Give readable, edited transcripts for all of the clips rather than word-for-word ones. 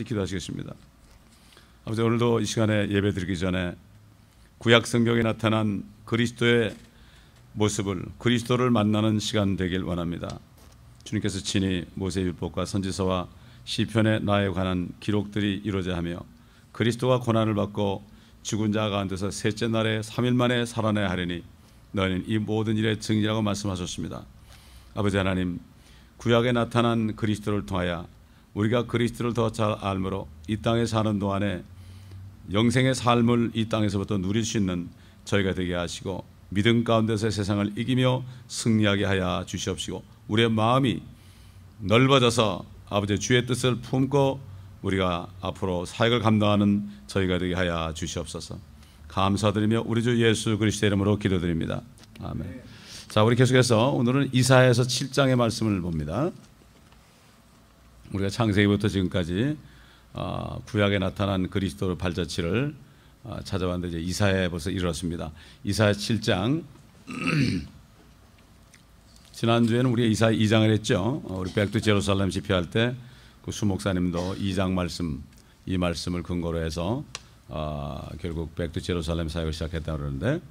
같이 기도하시겠습니다. 아버지, 오늘도 이 시간에 예배 드리기 전에 구약 성경에 나타난 그리스도의 모습을, 그리스도를 만나는 시간 되길 원합니다. 주님께서 친히 모세율법과 선지서와 시편에 나에 관한 기록들이 이루어져 하며 그리스도가 고난을 받고 죽은 자 가운데서 셋째 날에 3일 만에 살아나야 하리니 너희는 이 모든 일의 증인이라고 말씀하셨습니다. 아버지 하나님, 구약에 나타난 그리스도를 통하여 우리가 그리스도를 더 잘 알므로 이 땅에 사는 동안에 영생의 삶을 이 땅에서부터 누릴 수 있는 저희가 되게 하시고 믿음 가운데서 세상을 이기며 승리하게 하여 주시옵시고 우리의 마음이 넓어져서 아버지 주의 뜻을 품고 우리가 앞으로 사역을 감당하는 저희가 되게 하여 주시옵소서. 감사드리며 우리 주 예수 그리스도의 이름으로 기도드립니다. 아멘. 자, 우리 계속해서 오늘은 이사야에서 7장의 말씀을 봅니다. 우리가 창세기부터 지금까지 구약에 나타난 그리스도의 발자취를 찾아봤는데 이제 이사야에 벌써 이르렀습니다. 이사야 7장 지난주에는 우리가 이사야 2장을 했죠. 우리 백두 제루살렘 집회할 때 그 수목사님도 2장 말씀, 이 말씀을 근거로 해서 결국 백두 제루살렘 사역을 시작했다고 그러는데,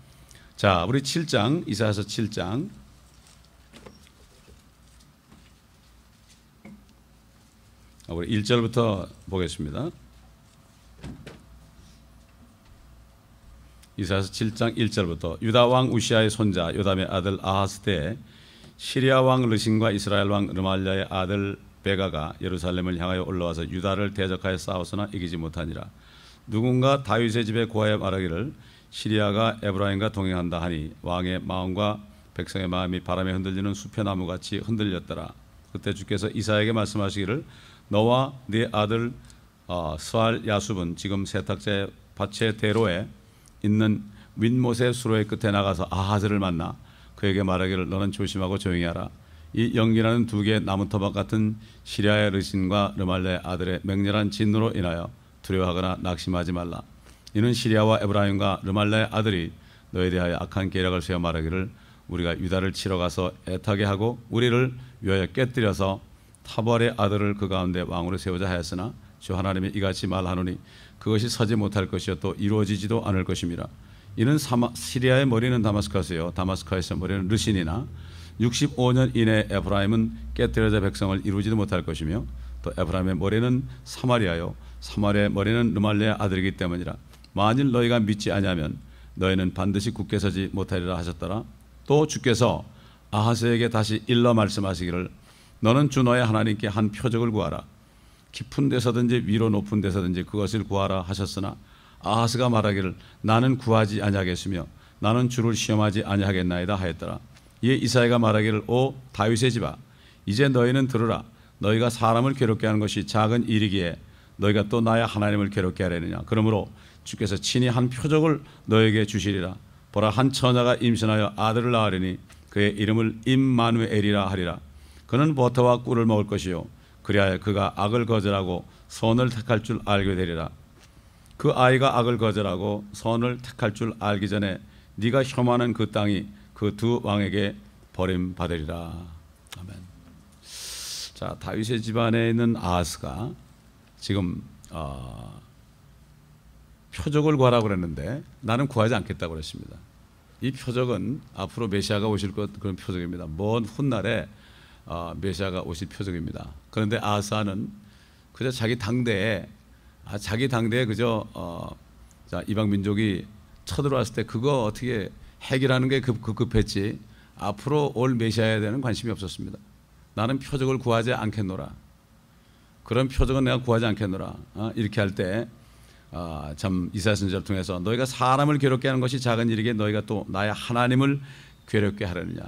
자, 우리 7장, 이사야서 7장 우리 1절부터 보겠습니다. 이사야서 7장 1절부터 유다 왕 우시아의 손자 요담의 아들 아하스 때에 시리아 왕 르신과 이스라엘 왕 르말랴의 아들 베가가 예루살렘을 향하여 올라와서 유다를 대적하여 싸웠으나 이기지 못하니라. 누군가 다윗의 집에 고하여 말하기를 시리아가 에브라임과 동행한다 하니 왕의 마음과 백성의 마음이 바람에 흔들리는 수표나무같이 흔들렸더라. 그때 주께서 이사야에게 말씀하시기를 너와 네 아들 스알 야숲은 지금 세탁자의 밭의 대로에 있는 윗못의 수로의 끝에 나가서 아하즈를 만나 그에게 말하기를 너는 조심하고 조용히 하라. 이 연기나는 두 개의 나무토막 같은 시리아의 르신과 르말랴의 아들의 맹렬한 진노로 인하여 두려워하거나 낙심하지 말라. 이는 시리아와 에브라임과 르말랴의 아들이 너에 대하여 악한 계략을 세워 말하기를 우리가 유다를 치러 가서 애타게 하고 우리를 위하여 깨뜨려서 타보알의 아들을 그 가운데 왕으로 세우자 하였으나 주 하나님이 이같이 말하노니 그것이 서지 못할 것이요 또 이루어지지도 않을 것임이라. 이는 시리아의 머리는 다마스커스요 다마스커스의 머리는 르신이나 65년 이내 에브라임은 깨뜨려져 백성을 이루지도 못할 것이며 또 에브라임의 머리는 사마리아요 사마리아의 머리는 르말랴의 아들이기 때문이라. 만일 너희가 믿지 아니하면 너희는 반드시 굳게 서지 못하리라 하셨더라. 또 주께서 아하스에게 다시 일러 말씀하시기를 너는 주 너의 하나님께 한 표적을 구하라. 깊은 데서든지 위로 높은 데서든지 그것을 구하라 하셨으나 아하스가 말하기를 나는 구하지 아니하겠으며 나는 주를 시험하지 아니하겠나이다 하였더라. 이에 이사야가 말하기를 오 다윗의 집아 이제 너희는 들으라. 너희가 사람을 괴롭게 하는 것이 작은 일이기에 너희가 또 나의 하나님을 괴롭게 하려느냐. 그러므로 주께서 친히 한 표적을 너에게 주시리라. 보라, 한 처녀가 임신하여 아들을 낳으리니 그의 이름을 임마누엘이라 하리라. 그는 버터와 꿀을 먹을 것이요 그리하여 그가 악을 거절하고 선을 택할 줄 알게 되리라. 그 아이가 악을 거절하고 선을 택할 줄 알기 전에 네가 혐오하는 그 땅이 그 두 왕에게 버림받으리라. 아멘. 자, 다윗의 집안에 있는 아하스가 지금 표적을 구하라고 그랬는데 나는 구하지 않겠다고 그랬습니다. 이 표적은 앞으로 메시아가 오실 것 그런 표적입니다. 먼 훗날에 메시아가 오실 표적입니다. 그런데 아하스는 그저 자기 당대에 그저 자, 이방 민족이 쳐들어왔을 때 그거 어떻게 해결하는 게 급급했지 앞으로 올 메시아에 대한 관심이 없었습니다. 나는 표적을 구하지 않겠노라. 그런 표적은 내가 구하지 않겠노라. 이렇게 할 때 참 이사야 선지자를 통해서 너희가 사람을 괴롭게 하는 것이 작은 일이기에 너희가 또 나의 하나님을 괴롭게 하려느냐.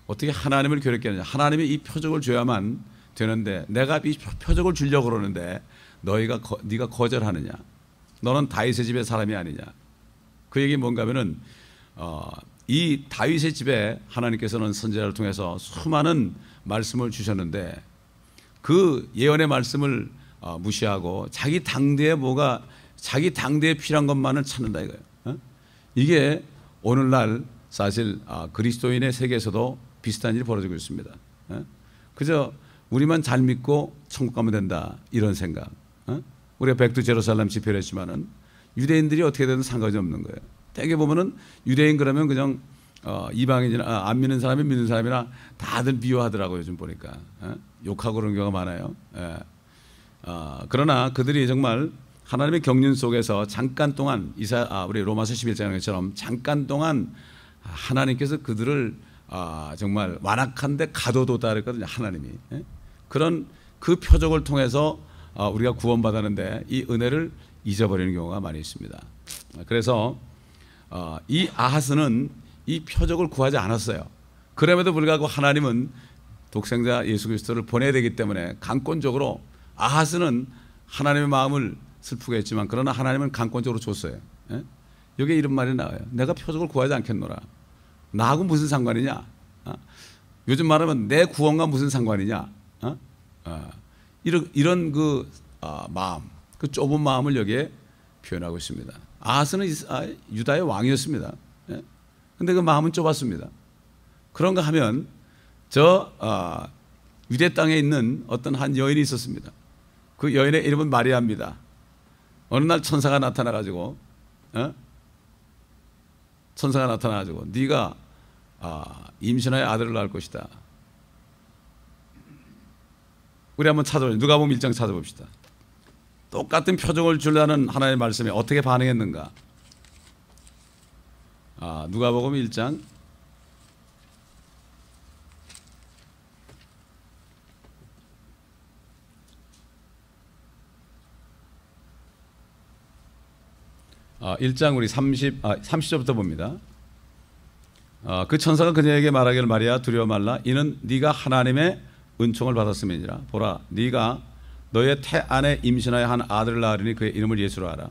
어떻게 하나님을 괴롭게 하느냐. 하나님이 이 표적을 줘야만 되는데 내가 이 표적을 주려고 그러는데 네가 거절하느냐. 너는 다윗의 집의 사람이 아니냐. 그 얘기 뭔가 하면은 이 다윗의 집에 하나님께서는 선지자를 통해서 수많은 말씀을 주셨는데 그 예언의 말씀을 무시하고 자기 당대에 필요한 것만을 찾는다 이거예요. 이게 오늘날 사실 그리스도인의 세계에서도 비슷한 일이 벌어지고 있습니다. 그저 우리만 잘 믿고 천국 가면 된다 이런 생각. 우리가 백두 제루살렘 집회를 했지만은 유대인들이 어떻게 되든 상관이 없는 거예요. 대개 보면은 유대인 그러면 그냥 이방인이나 안 믿는 사람이 믿는 사람이나 다들 미워하더라고요. 요즘 보니까 욕하고 그런 경우가 많아요. 예. 그러나 그들이 정말 하나님의 경륜 속에서 잠깐 동안 우리 로마서 11장처럼 잠깐 동안 하나님께서 그들을 정말 완악한데 가둬뒀다 그랬거든요. 하나님이. 예? 그런 그 표적을 통해서 우리가 구원받았는데 이 은혜를 잊어버리는 경우가 많이 있습니다. 그래서 이 아하스는 이 표적을 구하지 않았어요. 그럼에도 불구하고 하나님은 독생자 예수 그리스도를 보내야 되기 때문에 강권적으로 아하스는 하나님의 마음을 슬프게 했지만 그러나 하나님은 강권적으로 줬어요. 예? 여기에 이런 말이 나와요. 내가 표적을 구하지 않겠노라. 나하고 무슨 상관이냐? 요즘 말하면 내 구원과 무슨 상관이냐? 이런 그 마음, 그 좁은 마음을 여기에 표현하고 있습니다. 아하스는 유다의 왕이었습니다. 그런데 그 마음은 좁았습니다. 그런가 하면 유대 땅에 있는 어떤 한 여인이 있었습니다. 그 여인의 이름은 마리아입니다. 어느 날 천사가 나타나가지고 네가 임신하여 아들을 낳을 것이다. 우리 한번 찾아보죠. 누가복음 1장 찾아봅시다. 똑같은 표적을 주려는 하나님의 말씀에 어떻게 반응했는가? 누가복음 1장 1장 우리 30절부터 봅니다. 그 천사가 그녀에게 말하기를 마리아 두려워 말라 이는 네가 하나님의 은총을 받았음이니라. 보라 네가 너의 태 안에 임신하여 한 아들을 낳으리니 그의 이름을 예수로 하라.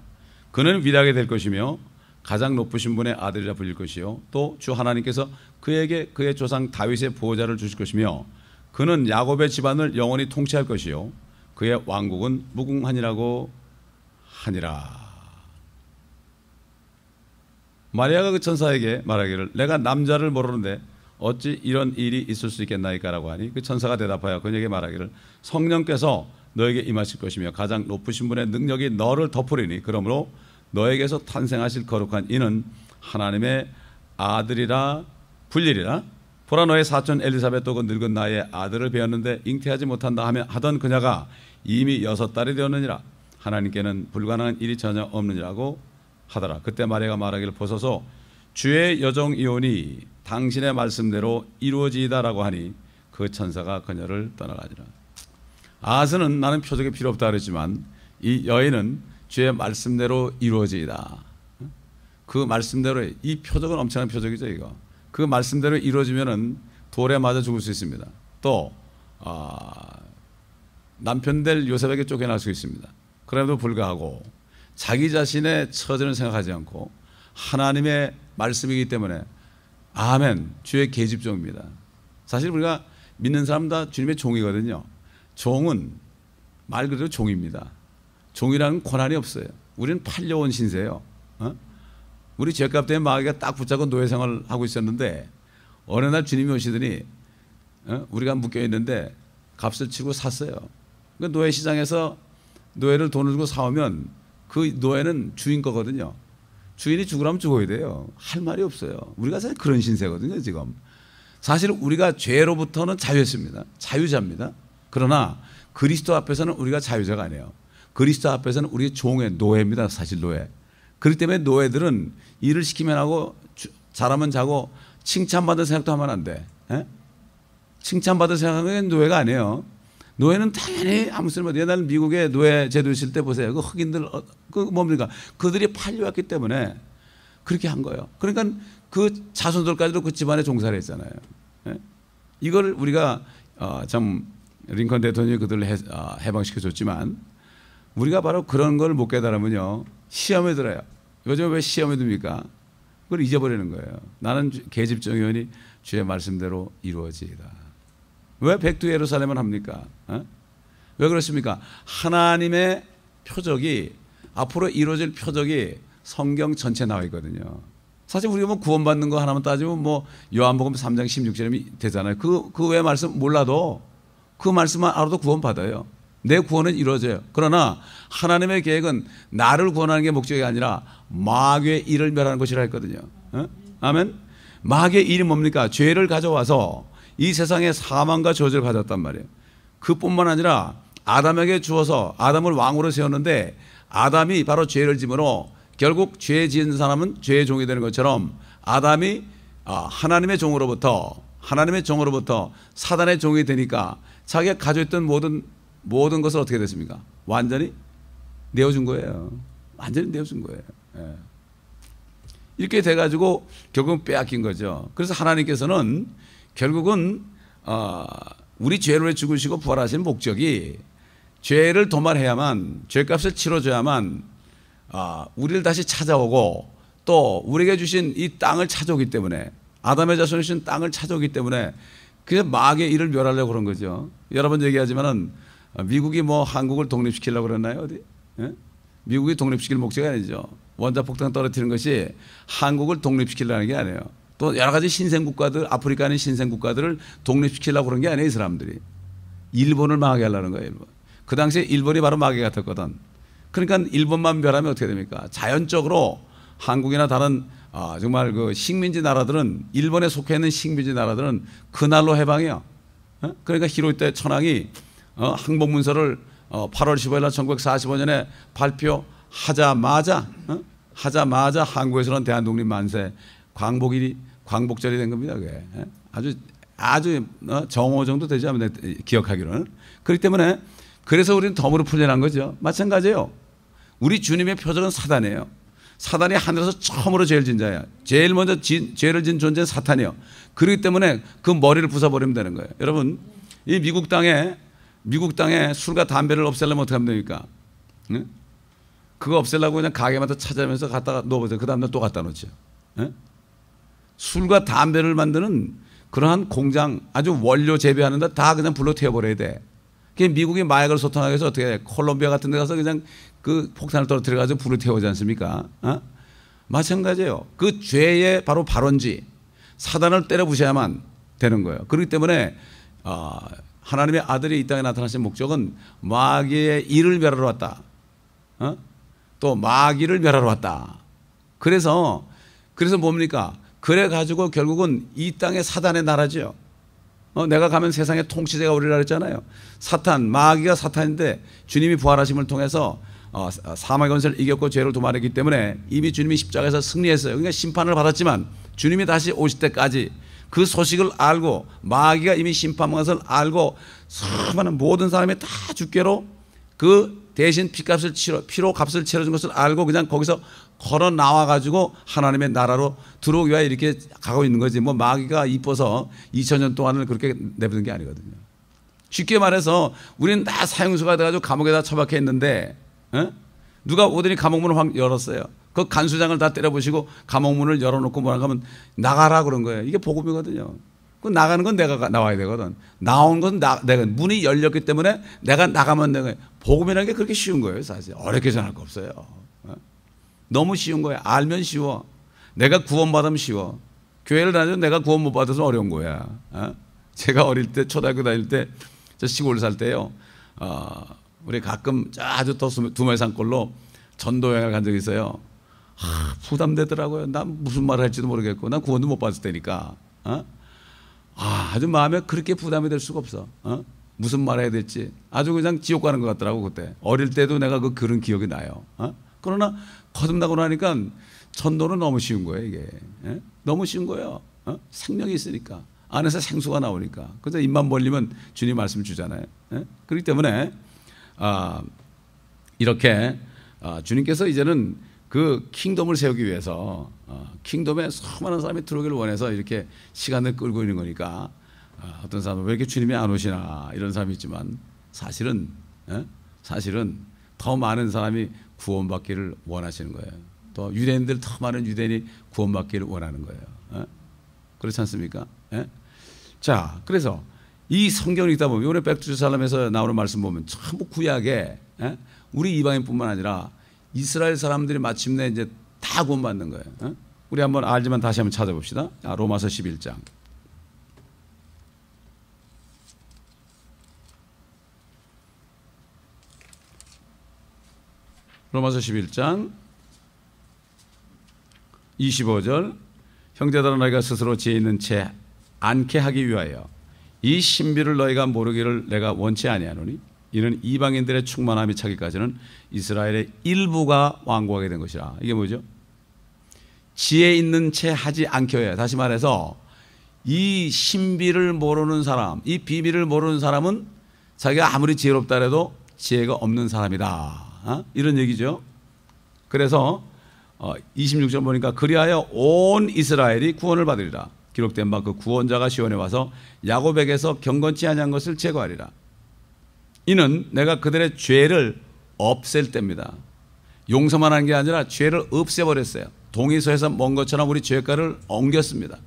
그는 위대하게 될 것이며 가장 높으신 분의 아들이라 불릴 것이요 또 주 하나님께서 그에게 그의 조상 다윗의 보호자를 주실 것이며 그는 야곱의 집안을 영원히 통치할 것이요 그의 왕국은 무궁하니라고 하니라. 마리아가 그 천사에게 말하기를 내가 남자를 모르는데 어찌 이런 일이 있을 수 있겠나이까라고 하니 그 천사가 대답하여 그녀에게 말하기를 성령께서 너에게 임하실 것이며 가장 높으신 분의 능력이 너를 덮으리니 그러므로 너에게서 탄생하실 거룩한 이는 하나님의 아들이라 불리리라. 보라 너의 사촌 엘리사벳도 그 늙은 나이에 아들을 배웠는데 잉태하지 못한다 하던 그녀가 이미 6달이 되었느니라. 하나님께는 불가능한 일이 전혀 없느니라고 하더라. 그때 마리아가 말하기를 보소서 주의 여종이오니 당신의 말씀대로 이루어지이다라고 하니 그 천사가 그녀를 떠나가니라. 아하스는 나는 표적이 필요 없다 그랬지만 이 여인은 주의 말씀대로 이루어지이다. 그 말씀대로 이 표적은 엄청난 표적이죠. 이거 그 말씀대로 이루어지면은 돌에 맞아 죽을 수 있습니다. 또 남편 될 요셉에게 쫓겨날 수 있습니다. 그럼에도 불구하고 자기 자신의 처지는 생각하지 않고 하나님의 말씀이기 때문에 아멘 주의 계집종입니다. 사실 우리가 믿는 사람 다 주님의 종이거든요. 종은 말 그대로 종입니다. 종이라는 권한이 없어요. 우리는 팔려온 신세예요. 우리 죄값 때문에 마귀가 딱 붙잡고 노예 생활을 하고 있었는데 어느 날 주님이 오시더니 우리가 묶여있는데 값을 치고 샀어요. 그 노예 시장에서 노예를 돈을 주고 사오면 그 노예는 주인 거거든요. 주인이 죽으라면 죽어야 돼요. 할 말이 없어요. 우리가 사실 그런 신세거든요. 지금 사실 우리가 죄로부터는 자유했습니다. 자유자입니다. 그러나 그리스도 앞에서는 우리가 자유자가 아니에요. 그리스도 앞에서는 우리 종의 노예입니다. 사실 노예. 그렇기 때문에 노예들은 일을 시키면 하고 잘하면 자고 칭찬받을 생각도 하면 안 돼. 칭찬받을 생각은 노예가 아니에요. 노예는 당연히 아무 소리 못 해요. 옛날 미국에 노예 제도 있을 때 보세요. 그 흑인들 그 뭡니까? 그들이 팔려왔기 때문에 그렇게 한 거예요. 그러니까 그 자손들까지도 그 집안에 종사를 했잖아요. 이걸 우리가 참 링컨 대통령이 그들을 해방시켜줬지만 우리가 바로 그런 걸 못 깨달으면요 시험에 들어요. 요즘 왜 시험에 듭니까? 그걸 잊어버리는 거예요. 나는 계집종이오니 주의 말씀대로 이루어지이다. 왜 백두 예루살렘을 합니까? 왜 그렇습니까? 하나님의 표적이 앞으로 이루어질 표적이 성경 전체에 나와 있거든요. 사실 우리가 뭐 구원받는 거 하나만 따지면 뭐 요한복음 3장 16절이 되잖아요. 그 외의 말씀 몰라도 그 말씀만 알아도 구원받아요. 내 구원은 이루어져요. 그러나 하나님의 계획은 나를 구원하는 게 목적이 아니라 마귀의 일을 멸하는 것이라 했거든요. 아멘. 마귀의 일이 뭡니까? 죄를 가져와서 이 세상에 사망과 저주를 가져왔단 말이에요. 그뿐만 아니라 아담에게 주어서 아담을 왕으로 세웠는데 아담이 바로 죄를 지므로 결국 죄 지은 사람은 죄의 종이 되는 것처럼 아담이 하나님의 종으로부터 사단의 종이 되니까 자기가 가지고 있던 모든 것을 어떻게 됐습니까? 완전히 내어준 거예요. 완전히 내어준 거예요. 예. 이렇게 돼가지고 결국은 빼앗긴 거죠. 그래서 하나님께서는 결국은 우리 죄를 위해 죽으시고 부활하신 목적이 죄를 도말해야만, 죄값을 치러줘야만 우리를 다시 찾아오고 또 우리에게 주신 이 땅을 찾아오기 때문에, 아담의 자손이 주신 땅을 찾아오기 때문에 그래서 마귀의 일을 멸하려고 그런 거죠. 여러 번 얘기하지만은 미국이 뭐 한국을 독립시키려고 그랬나요? 어디? 예? 미국이 독립시킬 목적이 아니죠. 원자폭탄 떨어뜨리는 것이 한국을 독립시키려는 게 아니에요. 또 여러 가지 신생국가들, 아프리카 있는 신생국가들을 독립시키려고 그런 게 아니에요. 이 사람들이 일본을 망하게 하려는 거예요. 일본. 그 당시에 일본이 바로 마귀 같았거든. 그러니까 일본만 멸하면 어떻게 됩니까? 자연적으로 한국이나 다른 정말 그 식민지 나라들은, 일본에 속해 있는 식민지 나라들은 그날로 해방해요. 그러니까 히로시대 천황이 항복문서를 8월 15일 날 1945년에 발표하자마자 한국에서는 대한독립 만세, 광복절이 된 겁니다. 그게 아주 정오 정도 되지 않으면 기억하기로는. 그렇기 때문에 그래서 우리는 덤으로 풀려난 거죠. 마찬가지예요. 우리 주님의 표적은 사단이에요. 사단이 하늘에서 처음으로 죄를 진 자예요. 제일 먼저 죄를 진 존재는 사탄이에요. 그렇기 때문에 그 머리를 부숴버리면 되는 거예요. 여러분, 이 미국 땅에 술과 담배를 없애려면 어떻게 하면 됩니까? 네? 그거 없애려고 그냥 가게마다 찾아가면서 갖다가 넣어보세요. 그 다음날 또 갖다 놓죠. 네? 술과 담배를 만드는 그러한 공장, 아주 원료 재배하는데 다 그냥 불로 태워버려야 돼. 미국이 마약을 소탕하기 위해서 어떻게 해? 콜롬비아 같은 데 가서 그냥 그 폭탄을 떨어뜨려가지고 불을 태우지 않습니까? 마찬가지예요. 그 죄의 바로 발원지, 사단을 때려 부셔야만 되는 거예요. 그렇기 때문에 하나님의 아들이 이 땅에 나타나신 목적은 마귀의 일을 멸하러 왔다. 또 마귀를 멸하러 왔다. 그래서 뭡니까? 그래가지고 결국은 이 땅의 사단의 나라죠. 내가 가면 세상의 통치자가 오리라 그랬잖아요. 사탄, 마귀가 사탄인데 주님이 부활하심을 통해서 사망의 권세를 이겼고 죄를 도말했기 때문에 이미 주님이 십자가에서 승리했어요. 그러니까 심판을 받았지만 주님이 다시 오실 때까지 그 소식을 알고, 마귀가 이미 심판한 것을 알고 수많은 모든 사람이 다 주께로 그 대신 피로 값을 치러준 것을 알고 그냥 거기서 걸어 나와가지고 하나님의 나라로 들어오기 위해 이렇게 가고 있는 거지. 뭐 마귀가 이뻐서 2000년 동안을 그렇게 내버린 게 아니거든요. 쉽게 말해서 우리는 다 사형수가 돼가지고 감옥에다 처박혀 있는데, 누가 오더니 감옥문을 확 열었어요. 그 간수장을 다 때려부시고 감옥문을 열어놓고 뭐라고 하면 나가라 그런 거예요. 이게 복음이거든요. 그 나가는 건 내가 나와야 되거든. 나온 건 내가, 문이 열렸기 때문에 내가 나가면 내가, 복음이라는 게 그렇게 쉬운 거예요. 사실 어렵게 전할 거 없어요. 너무 쉬운 거예요. 알면 쉬워. 내가 구원받으면 쉬워. 교회를 다녀도 내가 구원 못 받아서 어려운 거야. 제가 어릴 때, 초등학교 다닐 때, 저 시골 살 때요, 우리 가끔 아주 더 두말산골로 전도여행을 간 적이 있어요. 부담되더라고요. 난 무슨 말을 할지도 모르겠고, 난 구원도 못 받을 때니까. 아주 마음에 그렇게 부담이 될 수가 없어. 무슨 말 해야 될지. 아주 그냥 지옥 가는 것 같더라고, 그때. 어릴 때도 내가 그런 기억이 나요. 그러나 거듭나고 나니까 전도는 너무 쉬운 거예요, 이게. 너무 쉬운 거예요. 생명이 있으니까. 안에서 생수가 나오니까. 그래서 입만 벌리면 주님 말씀 주잖아요. 그렇기 때문에 이렇게 주님께서 이제는 그 킹덤을 세우기 위해서 킹덤에 수많은 사람이 들어오기를 원해서 이렇게 시간을 끌고 있는 거니까, 어떤 사람은 왜 이렇게 주님이 안 오시나 이런 사람이 있지만 사실은 더 많은 사람이 구원받기를 원하시는 거예요. 또 유대인들, 더 많은 유대인이 구원받기를 원하는 거예요. 그렇지 않습니까? 자, 그래서 이 성경을 읽다 보면 이번에 백두제살렘에서 나오는 말씀 보면 전부 구약에 우리 이방인뿐만 아니라 이스라엘 사람들이 마침내 이제 다 구원받는 거예요. 우리 한번 알지만 다시 한번 찾아봅시다. 로마서 11장. 로마서 11장 25절 형제들아 너희가 스스로 지혜 있는 채 않게 하기 위하여 이 신비를 너희가 모르기를 내가 원치 아니하노니 이는 이방인들의 충만함이 차기까지는 이스라엘의 일부가 완고하게 된 것이라. 이게 뭐죠? 지혜 있는 채 하지 않게 해요. 다시 말해서 이 신비를 모르는 사람, 이 비밀을 모르는 사람은 자기가 아무리 지혜롭다 해도 지혜가 없는 사람이다. 이런 얘기죠. 그래서 26절 보니까 그리하여 온 이스라엘이 구원을 받으리라. 기록된 바 그 구원자가 시온에 와서 야곱에게서 경건치 아니한 것을 제거하리라. 이는 내가 그들의 죄를 없앨 때입니다. 용서만 한 게 아니라 죄를 없애버렸어요. 동이서에서 먼 것처럼 우리 죄가를 엉겼습니다.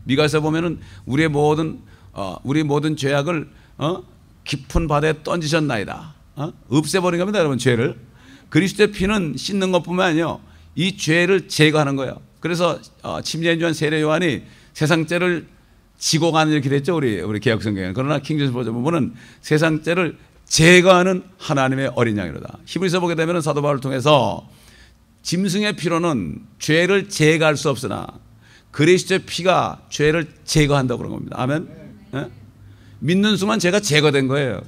미가서 보면은 우리 모든 죄악을 깊은 바다에 던지셨나이다. 없애버린 겁니다, 여러분. 죄를. 그리스도의 피는 씻는 것뿐만 아니요, 이 죄를 제거하는 거예요. 그래서 침례인 요한, 세례 요한이 세상 죄를 지고 가는 이렇게 됐죠, 우리 개역 성경에는. 그러나 킹제임스 버전 보면은 세상 죄를 제거하는 하나님의 어린 양이로다. 히브리서 보게 되면 사도 바울을 통해서 짐승의 피로는 죄를 제거할 수 없으나 그리스도의 피가 죄를 제거한다고 그런 겁니다. 아멘. 네? 믿는 순간 죄가 제거된 거예요.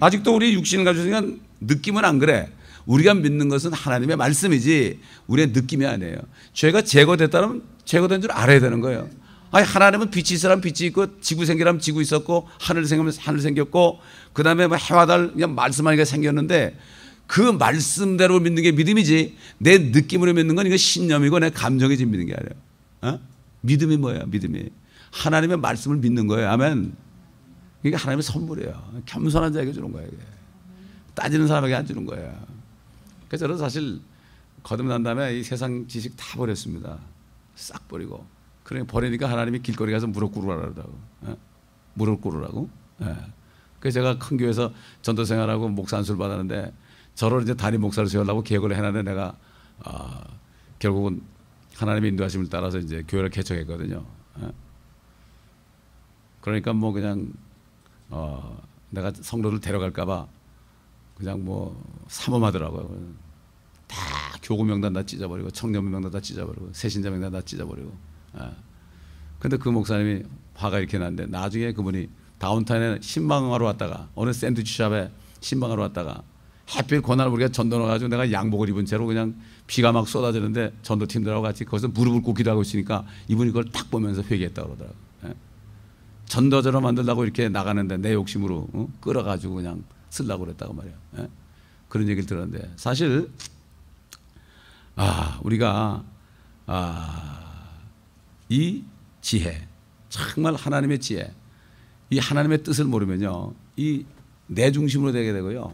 아직도 우리 육신을 가지고 있으니까 느낌은 안 그래. 우리가 믿는 것은 하나님의 말씀이지 우리의 느낌이 아니에요. 죄가 제거됐다면 제거된 줄 알아야 되는 거예요. 아니, 하나님은 빛이 있으라면 빛이 있고 지구 생기라면 지구 있었고 하늘 생기면 하늘 생겼고 그 다음에 뭐 해와 달 그냥 말씀하니까 생겼는데 그 말씀대로 믿는 게 믿음이지 내 느낌으로 믿는 건 이거 신념이고 내 감정이 지금 믿는 게 아니에요. 믿음이 뭐예요? 믿음이 하나님의 말씀을 믿는 거예요. 아멘. 이게 하나님의 선물이에요. 겸손한 자에게 주는 거예요. 이게. 따지는 사람에게 안 주는 거예요. 그래서 저는 사실 거듭난 다음에 이 세상 지식 다 버렸습니다. 싹 버리고. 그러니까 버리니까 하나님이 길거리 가서 무릎 꿇으라고. 무릎 꿇으라고. 그래서 제가 큰 교회에서 전도 생활하고 목사 안수를 받았는데 저를 이제 담임 목사로 세우려고 계획을 해놨는데 내가 결국은 하나님의 인도하심을 따라서 이제 교회를 개척했거든요. 그러니까 뭐 그냥 내가 성도들 데려갈까봐 그냥 뭐 삼엄하더라고요. 다 교구 명단 다 찢어버리고 청년 명단 다 찢어버리고 새신자 명단 다 찢어버리고. 근데 그 목사님이 화가 이렇게 났는데 나중에 그분이 다운타운에 신방하러 왔다가 어느 샌드위치샵에 신방하러 왔다가 하필 그날 우리가 전도 나가지고 내가 양복을 입은 채로 그냥 비가 막 쏟아지는데 전도팀들하고 같이 거기서 무릎을 꿇기도 하고 있으니까 이분이 그걸 딱 보면서 회개했다고 그러더라고요. 전도자로 만들려고 이렇게 나가는데 내 욕심으로 끌어가지고 그냥 쓰려고 그랬다고 말이에요. 그런 얘기를 들었는데 사실 우리가 이 지혜, 정말 하나님의 지혜, 이 하나님의 뜻을 모르면요, 이 내 중심으로 되게 되고요,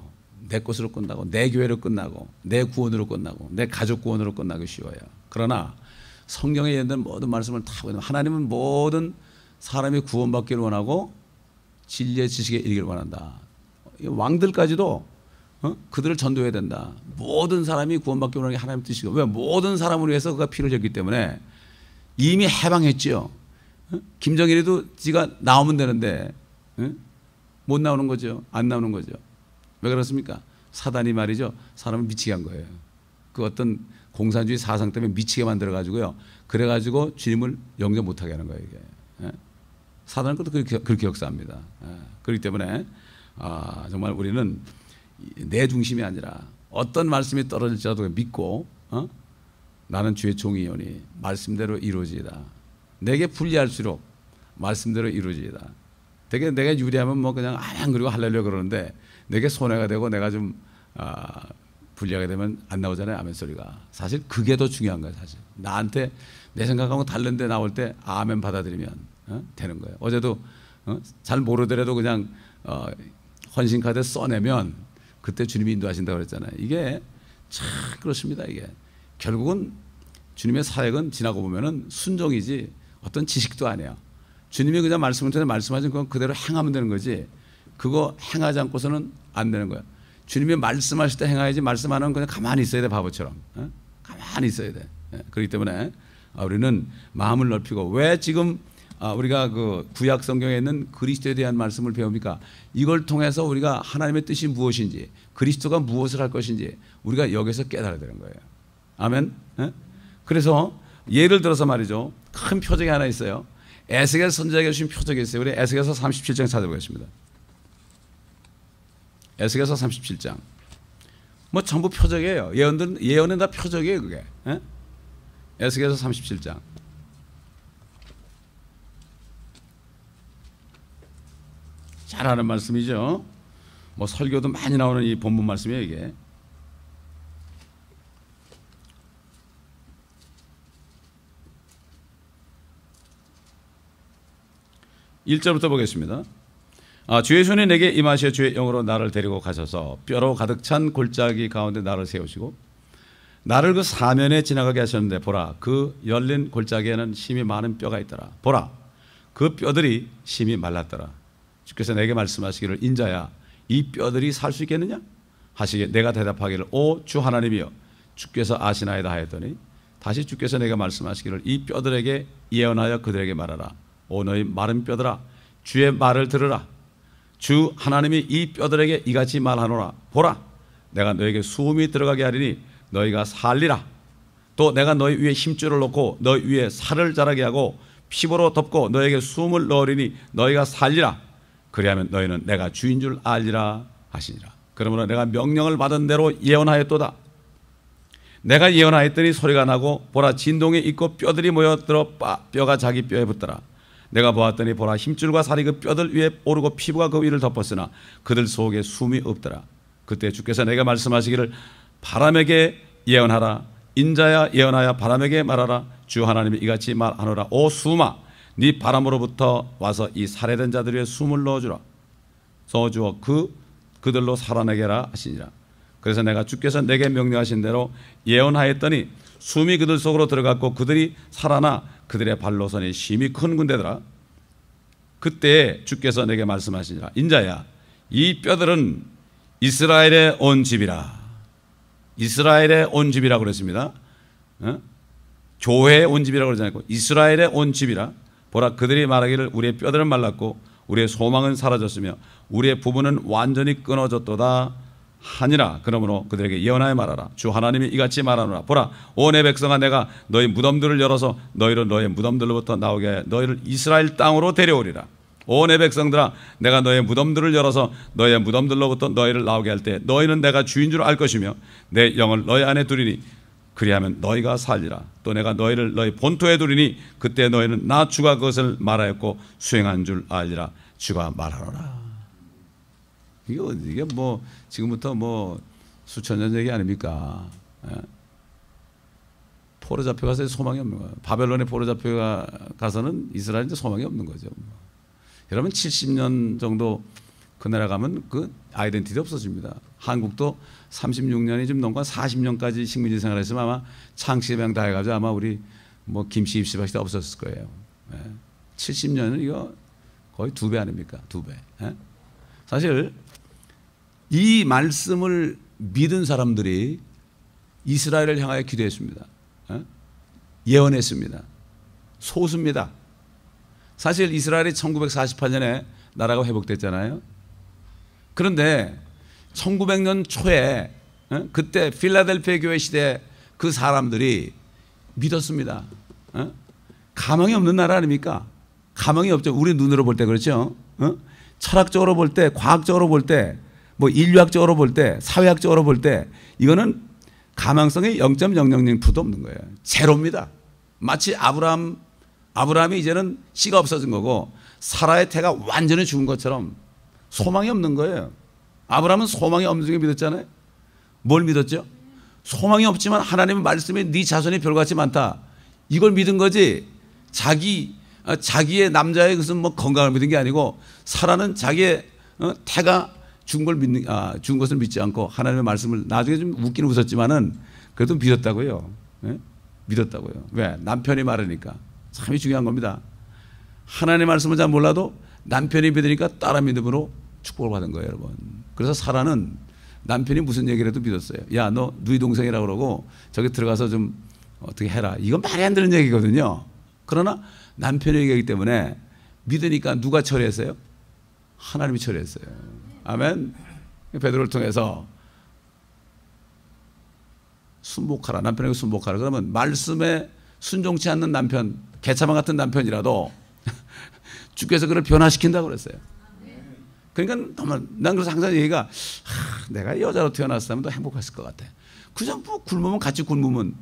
내 것으로 끝나고 내 교회로 끝나고 내 구원으로 끝나고 내 가족 구원으로 끝나기 쉬워요. 그러나 성경에 있는 모든 말씀을 다 보면 하나님은 모든 사람이 구원받기를 원하고 진리의 지식에 이르기를 원한다. 왕들까지도 그들을 전도해야 된다. 모든 사람이 구원받기를 원하는 게 하나님의 뜻이고, 왜? 모든 사람을 위해서 그가 피를 줬기 때문에 이미 해방했지요. 김정일이도 지가 나오면 되는데 못 나오는 거죠. 안 나오는 거죠. 왜 그렇습니까? 사단이 말이죠, 사람을 미치게 한 거예요. 그 어떤 공산주의 사상 때문에 미치게 만들어 가지고요, 그래 가지고 주님을 영접 못하게 하는 거예요. 이게. 사단은 그것도 그렇게 역사합니다. 그렇기 때문에 정말 우리는 내 중심이 아니라 어떤 말씀이 떨어질지라도 믿고 나는 주의 종이오니 말씀대로 이루어지이다. 내게 불리할수록 말씀대로 이루어지이다. 되게 내가 유리하면 뭐 그냥 안 그리고 할렐루야 그러는데 내게 손해가 되고 내가 좀 불리하게 되면 안 나오잖아요, 아멘 소리가. 사실 그게 더 중요한 거예요. 사실 나한테 내 생각하고 다른데 나올 때 아멘 받아들이면 되는 거예요. 어제도 잘 모르더라도 그냥 헌신카드 써내면 그때 주님이 인도하신다고 그랬잖아요. 이게 참 그렇습니다. 이게 결국은 주님의 사역은 지나고 보면은 순종이지 어떤 지식도 아니에요. 주님이 그냥 말씀을 통해 말씀하신 건 그대로 행하면 되는 거지, 그거 행하지 않고서는 안 되는 거예요. 주님이 말씀하실 때 행해야지, 말씀 안 하면 그냥 가만히 있어야 돼, 바보처럼. 가만히 있어야 돼. 그렇기 때문에 우리는 마음을 넓히고, 왜 지금 우리가 그 구약 성경에 있는 그리스도에 대한 말씀을 배웁니까? 이걸 통해서 우리가 하나님의 뜻이 무엇인지, 그리스도가 무엇을 할 것인지 우리가 여기서 깨달아야 되는 거예요. 아멘. 그래서 예를 들어서 말이죠, 큰 표적이 하나 있어요. 에스겔 선지자에게 주신 표적이 있어요. 우리 에스겔서 37장 찾아보겠습니다. 에스겔서 37장. 뭐 전부 표적이에요. 예언은 다 표적이에요, 그게. 에스겔서 37장. 잘 아는 말씀이죠. 뭐 설교도 많이 나오는 이 본문 말씀이에요, 이게. (1절부터) 보겠습니다. 주의 손이 내게 임하시어 주의 영으로 나를 데리고 가셔서 뼈로 가득 찬 골짜기 가운데 나를 세우시고 나를 그 사면에 지나가게 하셨는데 보라, 그 열린 골짜기에는 심이 많은 뼈가 있더라. 보라, 그 뼈들이 심이 말랐더라. 주께서 내게 말씀하시기를, 인자야, 이 뼈들이 살 수 있겠느냐 하시기에 내가 대답하기를, 오 주 하나님이여, 주께서 아시나이다 하였더니 다시 주께서 내게 말씀하시기를, 이 뼈들에게 예언하여 그들에게 말하라. 오 너희 마른 뼈들아, 주의 말을 들으라. 주 하나님이 이 뼈들에게 이같이 말하노라. 보라, 내가 너에게 수음이 들어가게 하리니 너희가 살리라. 또 내가 너희 위에 힘줄을 놓고 너희 위에 살을 자라게 하고 피부로 덮고 너에게 수음을 넣으리니 너희가 살리라. 그리하면 너희는 내가 주인 줄 알리라 하시니라. 그러므로 내가 명령을 받은 대로 예언하였도다. 내가 예언하였더니 소리가 나고 보라, 진동이 있고 뼈들이 모여들어 뼈가 자기 뼈에 붙더라. 내가 보았더니 보라, 힘줄과 살이 그 뼈들 위에 오르고 피부가 그 위를 덮었으나 그들 속에 숨이 없더라. 그때 주께서 내가 말씀하시기를, 바람에게 예언하라. 인자야, 예언하여 바람에게 말하라. 주 하나님이 이같이 말하노라. 오 수마, 네 바람으로부터 와서 이 살해된 자들 위에 숨을 넣어주라. 넣어주어 그들로 살아나게 하라 하시니라. 그래서 내가 주께서 내게 명령하신 대로 예언하였더니 숨이 그들 속으로 들어갔고 그들이 살아나 그들의 발로선이 심히 큰 군대더라. 그때 주께서 내게 말씀하시니라. 인자야, 이 뼈들은 이스라엘의 온 집이라. 이스라엘의 온 집이라고 그랬습니다. 교회의 온 집이라고 그러지 않고 이스라엘의 온 집이라. 보라, 그들이 말하기를, 우리의 뼈들은 말랐고 우리의 소망은 사라졌으며 우리의 부부는 완전히 끊어졌도다 하니라. 그러므로 그들에게 예언하여 말하라. 주 하나님이 이같이 말하노라. 보라, 오 내 백성아, 내가 너희 무덤들을 열어서 너희를 너희 무덤들로부터 나오게 하여 너희를 이스라엘 땅으로 데려오리라. 오 내 백성들아, 내가 너의 무덤들을 열어서 너의 무덤들로부터 너희를 나오게 할 때 너희는 내가 주인 줄 알 것이며 내 영을 너희 안에 두리니 그리하면 너희가 살리라. 또 내가 너희를 너희 본토에 두리니 그때 너희는 나 주가 그것을 말하였고 수행한 줄 알리라. 주가 말하노라. 이게 뭐 지금부터 뭐 수천 년 얘기 아닙니까? 포로 잡혀가서 소망이 없는 거예요. 바벨론에 포로 잡혀가서는 이스라엘은 소망이 없는 거죠. 여러분 70년 정도 그 나라 가면 그 아이덴티티 없어집니다. 한국도 36년이 좀 넘고 40년까지 식민지 생활했으면 아마 창씨병 다 해가지고 아마 우리 뭐 김씨 입시밭이 다 없었을 거예요. 70년은 이거 거의 2배 아닙니까? 2배. 사실 이 말씀을 믿은 사람들이 이스라엘을 향하여 기도했습니다. 예언했습니다. 소수입니다. 사실 이스라엘이 1948년에 나라가 회복됐잖아요. 그런데 1900년 초에 그때 필라델피아 교회 시대 그 사람들이 믿었습니다. 가망이 없는 나라 아닙니까? 가망이 없죠. 우리 눈으로 볼 때 그렇죠. 철학적으로 볼 때, 과학적으로 볼 때, 뭐 인류학적으로 볼 때, 사회학적으로 볼 때 이거는 가망성이 0.000%도 없는 거예요. 제로입니다. 마치 아브라함이 이제는 씨가 없어진 거고 사라의 태가 완전히 죽은 것처럼 소망이 없는 거예요. 아브라함은 소망이 없는 중에 믿었잖아요. 뭘 믿었죠? 소망이 없지만 하나님의 말씀에 네 자손이 별같이 많다. 이걸 믿은 거지. 자기의 남자의 것은 뭐 건강을 믿은 게 아니고 사라는 자기의 태가 죽은 것을 믿지 않고 하나님의 말씀을 나중에 좀 웃기는 웃었지만은 그래도 믿었다고요. 믿었다고요. 왜? 남편이 말하니까. 참이 중요한 겁니다. 하나님의 말씀을 잘 몰라도 남편이 믿으니까 따라 믿음으로 축복을 받은 거예요, 여러분. 그래서 사라는 남편이 무슨 얘기를 해도 믿었어요. 야, 너 누이 동생이라고 그러고 저기 들어가서 좀 어떻게 해라. 이건 말이 안 되는 얘기거든요. 그러나 남편이 얘기하기 때문에 믿으니까 누가 처리했어요? 하나님이 처리했어요. 아멘. 베드로를 통해서 순복하라, 남편에게 순복하라. 그러면 말씀에 순종치 않는 남편, 개차반 같은 남편이라도 주께서 그를 변화시킨다고 그랬어요. 그러니까 난 그래서 항상 얘기가 내가 여자로 태어났으면 더 행복했을 것 같아. 그냥 뭐 굶으면 같이 굶으면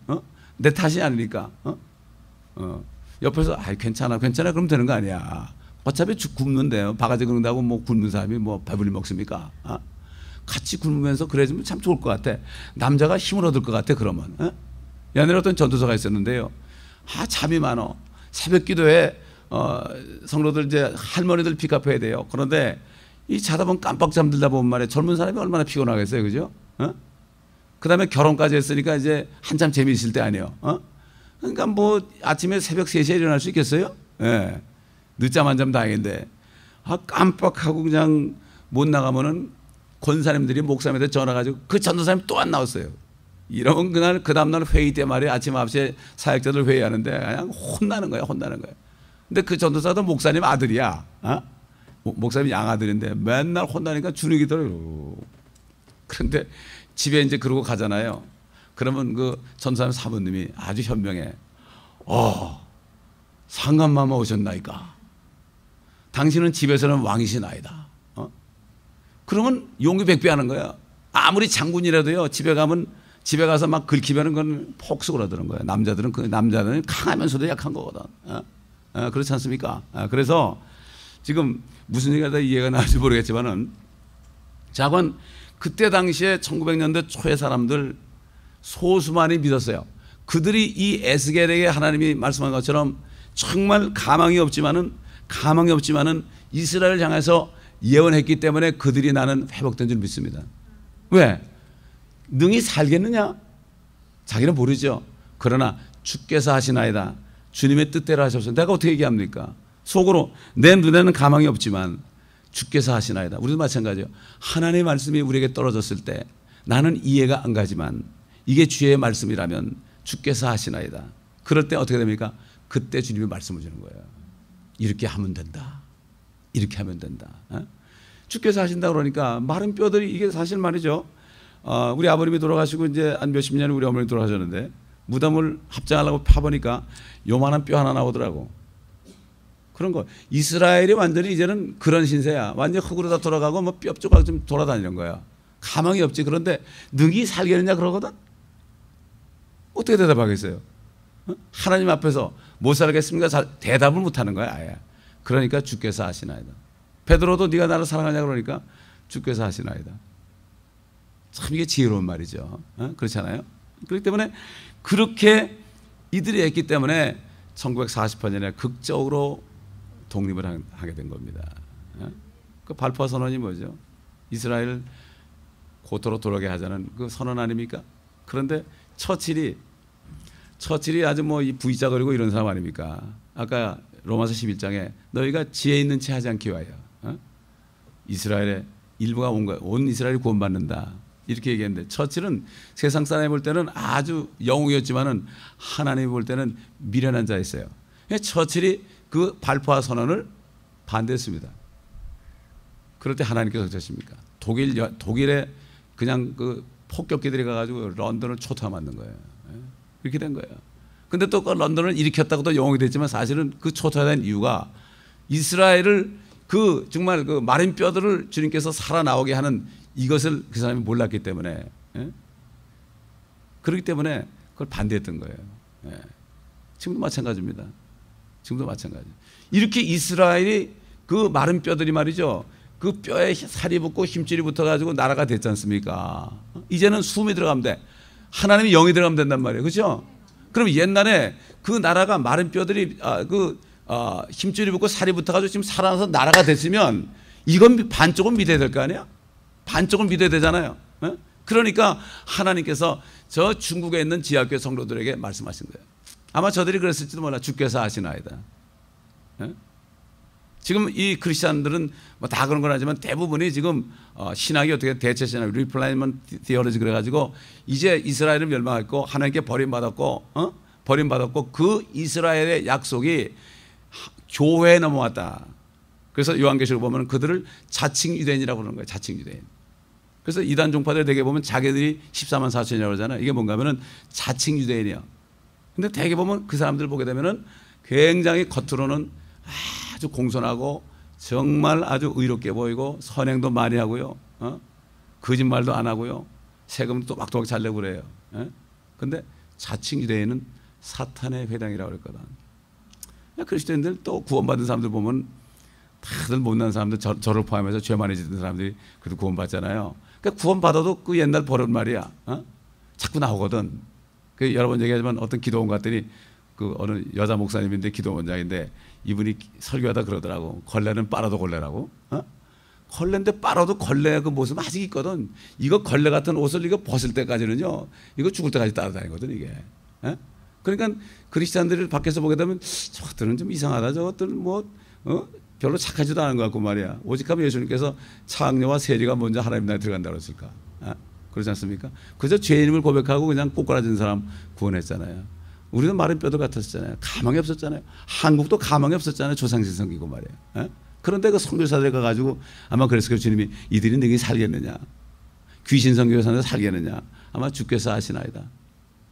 내 탓이 아니니까 옆에서 괜찮아 그러면 되는 거 아니야. 어차피 굶는데요. 바가지 긁는다고 뭐 굶는 사람이 뭐 배불리 먹습니까? 같이 굶으면서 그래주면 참 좋을 것 같아. 남자가 힘을 얻을 것 같아. 그러면 옛날에 어떤 전도사가 있었는데요. 잠이 많어. 새벽 기도에 성도들 이제 할머니들 픽업해야 돼요. 그런데 이 자다 보면 깜빡 잠들다 보면 말이에요. 젊은 사람이 얼마나 피곤하겠어요, 그죠? 그 다음에 결혼까지 했으니까 이제 한참 재미있을 때 아니에요. 그러니까 뭐 아침에 새벽 3시에 일어날 수 있겠어요? 예. 늦잠 안 자면 다행인데 깜빡하고 그냥 못 나가면은 권사님들이 목사님한테 전화 가지고 그 전도사님 또 안 나왔어요. 이러면 그날 그 다음날 회의 때 말이에요. 아침 9시에 사역자들 회의하는데 그냥 혼나는 거야. 근데 그 전도사도 목사님 아들이야. 목사님 양아들인데 맨날 혼나니까 주눅이 들어요. 그런데 집에 이제 그러고 가잖아요. 그러면 그 전도사님 사모님이 아주 현명해. 상감마마 오셨나이까. 당신은 집에서는 왕이시나이다. 그러면 용기 백배하는 거야. 아무리 장군이라도요. 집에 가서 막 긁히면 그건 폭수그러드는 거예요. 남자들은 강하면서도 약한 거거든. 그렇지 않습니까? 그래서 지금 무슨 얘기가 다 이해가 나는지 모르겠지만은 자관 그때 당시에 1900년대 초의 사람들 소수만이 믿었어요. 그들이 이 에스겔에게 하나님이 말씀한 것처럼 정말 가망이 없지만은 이스라엘을 향해서 예언했기 때문에 그들이 나는 회복된 줄 믿습니다. 왜? 능히 살겠느냐? 자기는 모르죠. 그러나 주께서 하시나이다. 주님의 뜻대로 하셔서 내가 어떻게 얘기합니까? 속으로 내 눈에는 가망이 없지만 주께서 하시나이다. 우리도 마찬가지예요. 하나님의 말씀이 우리에게 떨어졌을 때 나는 이해가 안 가지만 이게 주의 말씀이라면 주께서 하시나이다. 그럴 때 어떻게 됩니까? 그때 주님이 말씀을 주는 거예요. 이렇게 하면 된다. 이렇게 하면 된다. 주께서 하신다 그러니까 마른 뼈들이 이게 사실 말이죠. 우리 아버님이 돌아가시고 이제 한 몇십 년에 우리 어머니 돌아가셨는데 무덤을 합장하려고 파보니까 요만한 뼈 하나 나오더라고. 그런 거. 이스라엘이 완전히 이제는 그런 신세야. 완전 흙으로 다 돌아가고 뭐 뼈 조각 좀 돌아다니는 거야. 가망이 없지. 그런데 능히 살겠느냐 그러거든. 어떻게 대답하겠어요? 하나님 앞에서 못 살겠습니까? 대답을 못 하는 거야, 아예. 그러니까 주께서 하시나이다. 베드로도 네가 나를 사랑하냐 그러니까 주께서 하시나이다. 참 이게 지혜로운 말이죠. 그렇잖아요. 그렇기 때문에 그렇게 이들이 했기 때문에 1948년에 극적으로 독립을 하게 된 겁니다. 그 발포 선언이 뭐죠? 이스라엘 고토로 돌아가게 하자는 그 선언 아닙니까? 그런데 처칠이 아주 뭐 이 V자 그리고 이런 사람 아닙니까? 아까 로마서 11장에 너희가 지혜 있는 채 하지 않기 위하여 이스라엘의 일부가 온 이스라엘이 구원받는다. 이렇게 얘기했는데 처칠은 세상 사람이 볼 때는 아주 영웅이었지만은 하나님이 볼 때는 미련한 자였어요. 처칠이 그 발포와 선언을 반대했습니다. 그럴 때 하나님께서 어쩌십니까? 독일에 그냥 그 폭격기들이 가가지고 런던을 초토화 만든 거예요. 이렇게 된 거예요. 근데 또 그 런던을 일으켰다고도 영웅이 됐지만 사실은 그 초토화된 이유가 이스라엘을 그 정말 그 마른 뼈들을 주님께서 살아나오게 하는 이것을 그 사람이 몰랐기 때문에 그렇기 때문에 그걸 반대했던 거예요. 지금도 마찬가지입니다. 지금도 마찬가지. 이렇게 이스라엘이 그 마른 뼈들이 말이죠. 그 뼈에 살이 붙고 힘줄이 붙어가지고 나라가 됐지 않습니까? 이제는 숨이 들어가면 돼. 하나님이 영이 들어가면 된단 말이에요. 그렇죠? 그럼 옛날에 그 나라가 마른 뼈들이 힘줄이 붙고 살이 붙어가지고 지금 살아나서 나라가 됐으면 이건 반쪽은 믿어야 될 거 아니야? 반쪽은 믿어야 되잖아요. 그러니까 하나님께서 저 중국에 있는 지하교회 성도들에게 말씀하신 거예요. 아마 저들이 그랬을지도 몰라. 주께서 하시나이다. 지금 이 크리스찬들은 뭐 다 그런 건 아니지만 대부분이 지금 신학이 어떻게 대체 신학, 리플라이먼트 디어로지 그래가지고 이제 이스라엘은 멸망했고 하나님께 버림받았고 버림받았고 그 이스라엘의 약속이 교회에 넘어왔다. 그래서 요한계시록 보면 그들을 자칭 유대인이라고 그러는 거예요. 자칭 유대인. 그래서 이단 종파들 대개 보면 자기들이 14만 4천이라고 그러잖아요. 이게 뭔가 하면은 자칭 유대인이에요. 근데 대개 보면 그 사람들 보게 되면은 굉장히 겉으로는 아주 공손하고 정말 아주 의롭게 보이고 선행도 많이 하고요. 거짓말도 안 하고요. 세금도 또박또박 잘 내고 그래요. 근데 자칭 유대인은 사탄의 회당이라고 그랬거든. 그리스도인들 또 구원받은 사람들 보면 다들 못난 사람들, 저를 포함해서 죄 많이 짓는 사람들이 그래도 구원받잖아요. 그러니까 구원받아도 그 옛날 버릇 말이야. 자꾸 나오거든. 그 여러 번 얘기하지만 어떤 기도원 갔더니 그 어느 여자 목사님인데 기도원장인데 이분이 설교하다 그러더라고. 걸레는 빨아도 걸레라고. 걸레인데 빨아도 걸레 그 모습 아직 있거든. 이거 걸레 같은 옷을 이거 벗을 때까지는요. 이거 죽을 때까지 따라다니거든 이게. 그러니까 그리스도인들을 밖에서 보게 되면 저것들은 좀 이상하다. 저것들은 뭐 별로 착하지도 않은 것 같고 말이야. 오직하면 예수님께서 창녀와 세리가 먼저 하나님 나라에 들어간다고 했을까? 그렇지 않습니까? 그저 죄인임을 고백하고 그냥 꼬꾸라진 사람 구원했잖아요. 우리는 마른 뼈들 같았잖아요. 가망이 없었잖아요. 한국도 가망이 없었잖아요. 조상신 섬기고 말이에요. 그런데 그 선교사들 가가지고 아마 그랬을 주님이 이들이 너희 살겠느냐? 귀신 선교사는 살겠느냐? 아마 주께서 하시나이다.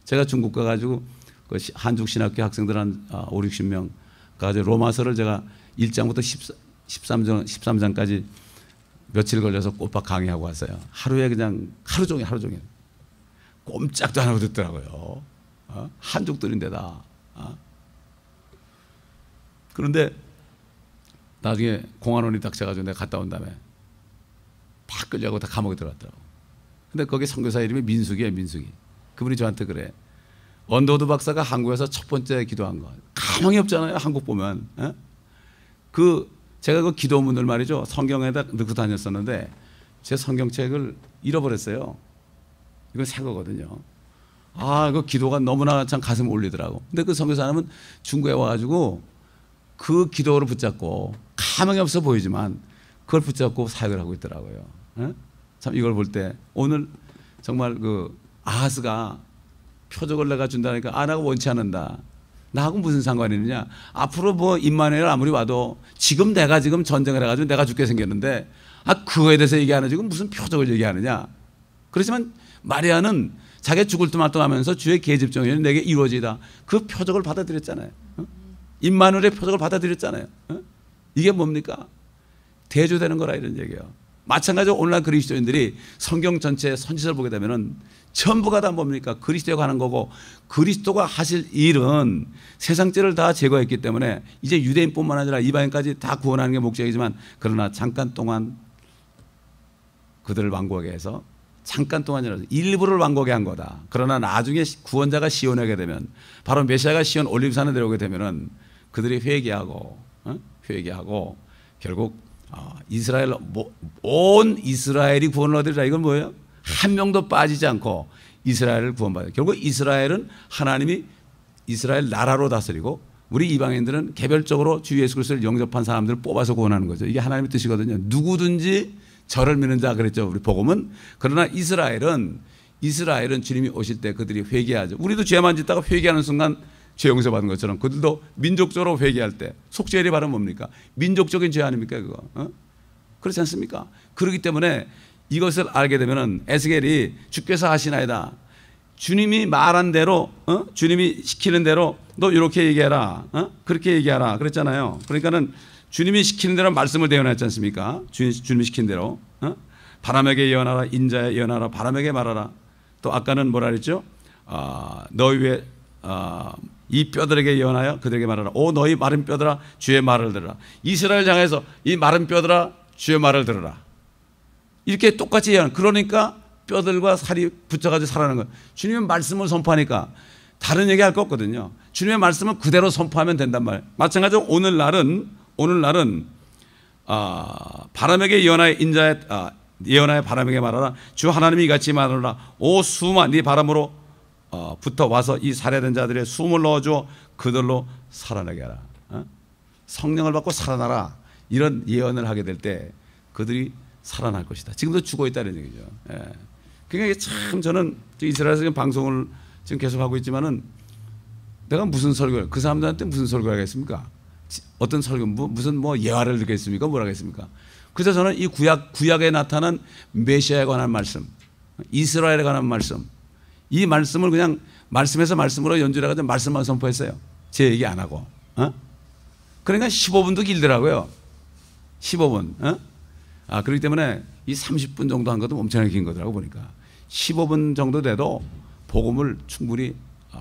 제가 중국 가가지고 그 한국 신학교 학생들 한 5, 60명 가지고 로마서를 제가 1장부터 13장까지 며칠 걸려서 꼬박 강의하고 왔어요. 하루에 그냥 하루 종일 꼼짝도 안 하고 듣더라고요. 한족들인데다. 그런데 나중에 공안원이 닥쳐가지고 내가 갔다 온 다음에 다 끌려가고 다 감옥에 들어갔더라고. 근데 거기 선교사 이름이 민숙이에요. 민숙이. 그분이 저한테 그래. 언더우드 박사가 한국에서 첫 번째 기도한 거. 가망이 없잖아요. 한국 보면. 제가 그 기도문을 말이죠. 성경에다 넣고 다녔었는데 제 성경책을 잃어버렸어요. 이건 새 거거든요. 그 기도가 너무나 참 가슴을 울리더라고. 근데 그 선교사님은 중국에 와가지고 그 기도를 붙잡고 가망이 없어 보이지만 그걸 붙잡고 사역을 하고 있더라고요. 참 이걸 볼 때 오늘 정말 그 아하스가 표적을 내가 준다니까 나가 원치 않는다. 나하고 무슨 상관이 있느냐. 앞으로 뭐 임마누엘 아무리 와도 지금 내가 지금 전쟁을 해가지고 내가 죽게 생겼는데 그거에 대해서 얘기하는 지금 무슨 표적을 얘기하느냐. 그렇지만 마리아는 자기 죽을 듯 하면서 주의 계집종이 내게 이루어지다. 그 표적을 받아들였잖아요. 임마누엘의 표적을 받아들였잖아요. 이게 뭡니까? 대조되는 거라 이런 얘기예요. 마찬가지로 오늘날 그리스도인들이 성경 전체의 선지서를 보게 되면은 전부가 다 뭡니까? 그리스도가 하는 거고 그리스도가 하실 일은 세상죄를 다 제거했기 때문에 이제 유대인뿐만 아니라 이방인까지 다 구원하는 게 목적이지만 그러나 잠깐 동안 그들을 완고하게 해서 잠깐 동안이라도 일부를 완고하게 한 거다. 그러나 나중에 구원자가 시온에 오게 되면 바로 메시아가 시온 올리브산에 내려오게 되면은 그들이 회개하고 결국 이스라엘 온 이스라엘이 구원을 얻으리라. 이건 뭐예요? 한 명도 빠지지 않고 이스라엘을 구원받아요. 결국 이스라엘은 하나님이 이스라엘 나라로 다스리고 우리 이방인들은 개별적으로 주 예수 그리스도를 영접한 사람들을 뽑아서 구원하는 거죠. 이게 하나님의 뜻이거든요. 누구든지 저를 믿는 자 그랬죠. 우리 복음은. 그러나 이스라엘은 주님이 오실 때 그들이 회개하죠. 우리도 죄만 짓다가 회개하는 순간 죄 용서받은 것처럼 그들도 민족적으로 회개할 때 속죄일이 바로 뭡니까? 민족적인 죄 아닙니까 그거? 그렇지 않습니까? 그렇기 때문에 이것을 알게 되면은 에스겔이 주께서 하시나이다. 주님이 말한 대로 주님이 시키는 대로 너 이렇게 얘기해라. 그렇게 얘기하라 그랬잖아요. 그러니까는 주님이 시키는 대로 말씀을 대언했지 않습니까? 주님이 시킨 대로 바람에게 예언하라. 인자에 예언하라. 바람에게 말하라. 또 아까는 뭐라 그랬죠? 너희 위에 이 뼈들에게 예언하여 그들에게 말하라. 오 너희 마른 뼈들아 주의 말을 들으라. 이스라엘 향해서 이 마른 뼈들아 주의 말을 들으라. 이렇게 똑같이 예언. 그러니까 뼈들과 살이 붙여가지고 살아나는 거예요. 주님의 말씀을 선포하니까 다른 얘기할 거 없거든요. 주님의 말씀을 그대로 선포하면 된단 말이에요. 마찬가지로 오늘날은 바람에게 예언하여 인자에 예언하여 바람에게 말하라. 주 하나님이 이같이 말하라. 오 수만 네 바람으로 붙어 와서 이 살해된 자들의 숨을 넣어줘 그들로 살아나게 하라. 성령을 받고 살아나라. 이런 예언을 하게 될 때 그들이 살아날 것이다. 지금도 죽어 있다는 얘기죠. 그러니까 참 저는 이스라엘에서 방송을 지금 계속 하고 있지만은 내가 무슨 설교를, 그 사람들한테 무슨 설교를 하겠습니까? 어떤 설교, 무슨 예화를 듣겠습니까? 뭐라 하겠습니까? 그래서 저는 이 구약에 나타난 메시아에 관한 말씀, 이스라엘에 관한 말씀, 이 말씀을 그냥 말씀에서 말씀으로 연주를 해가지고 말씀만 선포했어요. 제 얘기 안 하고. 그러니까 15분도 길더라고요. 15분. 그렇기 때문에 이 30분 정도 한 것도 엄청나게 긴 거더라고 보니까. 15분 정도 돼도 복음을 충분히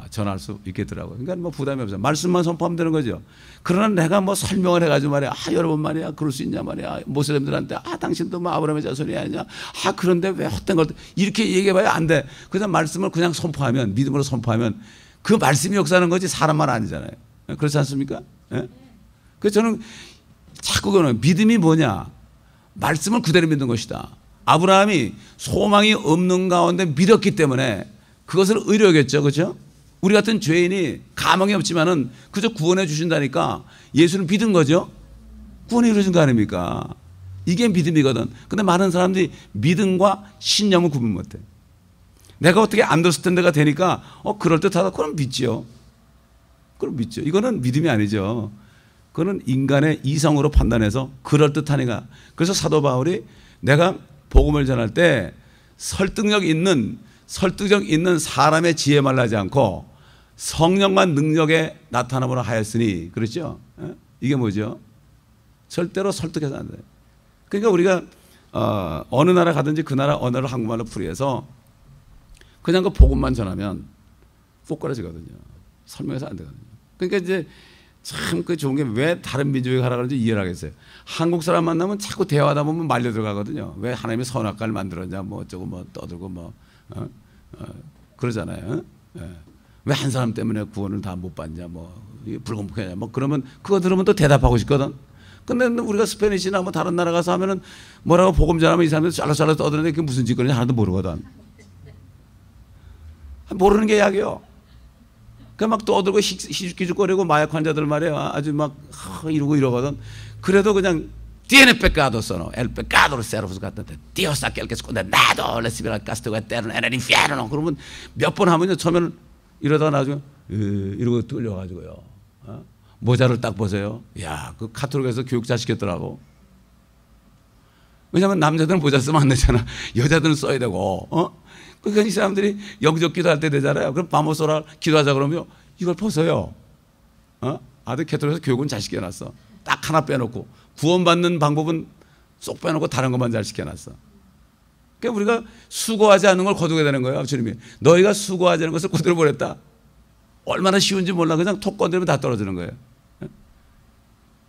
전할 수 있겠더라고요. 그러니까 부담이 없어요. 말씀만 선포하면 되는 거죠. 그러나 내가 설명을 해가지고 말이야. 여러분 말이야. 그럴 수 있냐 말이야. 모슬렘들한테 당신도 아브라함의 자손이 아니냐. 그런데 왜 헛된 걸 이렇게 얘기해봐야 안 돼. 그냥 말씀을 그냥 선포하면, 믿음으로 선포하면 그 말씀이 역사하는 거지 사람 말 아니잖아요. 그렇지 않습니까? 예? 그래서 저는 자꾸 그러는 믿음이 뭐냐. 말씀을 그대로 믿는 것이다. 아브라함이 소망이 없는 가운데 믿었기 때문에 그것을 의로 여겼죠. 그렇죠? 우리 같은 죄인이 가망이 없지만은 그저 구원해 주신다니까 예수를 믿은 거죠. 구원이 이루어진 거 아닙니까? 이게 믿음이거든. 근데 많은 사람들이 믿음과 신념을 구분 못해. 내가 어떻게 안더스탠드가 되니까 그럴듯하다. 그럼 믿지요. 그럼 믿죠. 이거는 믿음이 아니죠. 그거는 인간의 이성으로 판단해서 그럴듯하니까. 그래서 사도 바울이 내가 복음을 전할 때 설득력 있는 사람의 지혜 말라지 않고 성령과 능력에 나타남으로 하였으니. 그렇죠? 이게 뭐죠? 절대로 설득해서 안 돼요. 그러니까 우리가 어느 나라 가든지 그 나라 언어를 한국말로 풀이해서 그냥 그 복음만 전하면 꼬꾸라지거든요. 설명해서 안 되거든요. 그러니까 이제 참 그 좋은 게 왜 다른 민족에 가라 그런지 이해를 하겠어요. 한국 사람 만나면 자꾸 대화하다 보면 말려 들어가거든요. 왜 하나님이 선악과를 만들었냐, 어쩌고 떠들고 그러잖아요. 왜 한 사람 때문에 구원을 다 못 받냐, 불공평하냐, 그러면 그거 들으면 또 대답하고 싶거든. 근데 우리가 스페니시나 다른 나라 가서 하면은 뭐라고 복음 전하면 이 사람들 잘라잘라 떠드는데 그게 무슨 짓거리인지 하나도 모르거든. 모르는 게 약이요. 막 떠들고 희죽희죽거리고 마약 환자들 말이야. 아주 이러고 이러거든. 그래도 그냥 tiene pecado sono, el pecado de ser juzgante. Dios aquel que esconde nada, recibirá el castigo eterno en el infierno. 그러면 몇 번 하면요, 처음에는 이러다가 나중에 이러고 뚫려가지고요. 모자를 딱 보세요. 야, 그 카톨릭에서 교육자 시켰더라고. 왜냐하면 남자들은 모자 쓰면 안 되잖아. 여자들은 써야 되고. 그러니까 이 사람들이 영적 기도할 때 되잖아요. 그럼 바모소라 기도하자 그러면 이걸 벗어요. 아들 캐톨릭에서 교육은 잘 시켜놨어. 딱 하나 빼놓고 구원받는 방법은 쏙 빼놓고 다른 것만 잘 시켜놨어. 그러니까 우리가 수고하지 않는 걸 거두게 되는 거예요. 주님이 너희가 수고하지 않는 것을 거두려 보냈다. 얼마나 쉬운지 몰라. 그냥 톡 건드리면 다 떨어지는 거예요.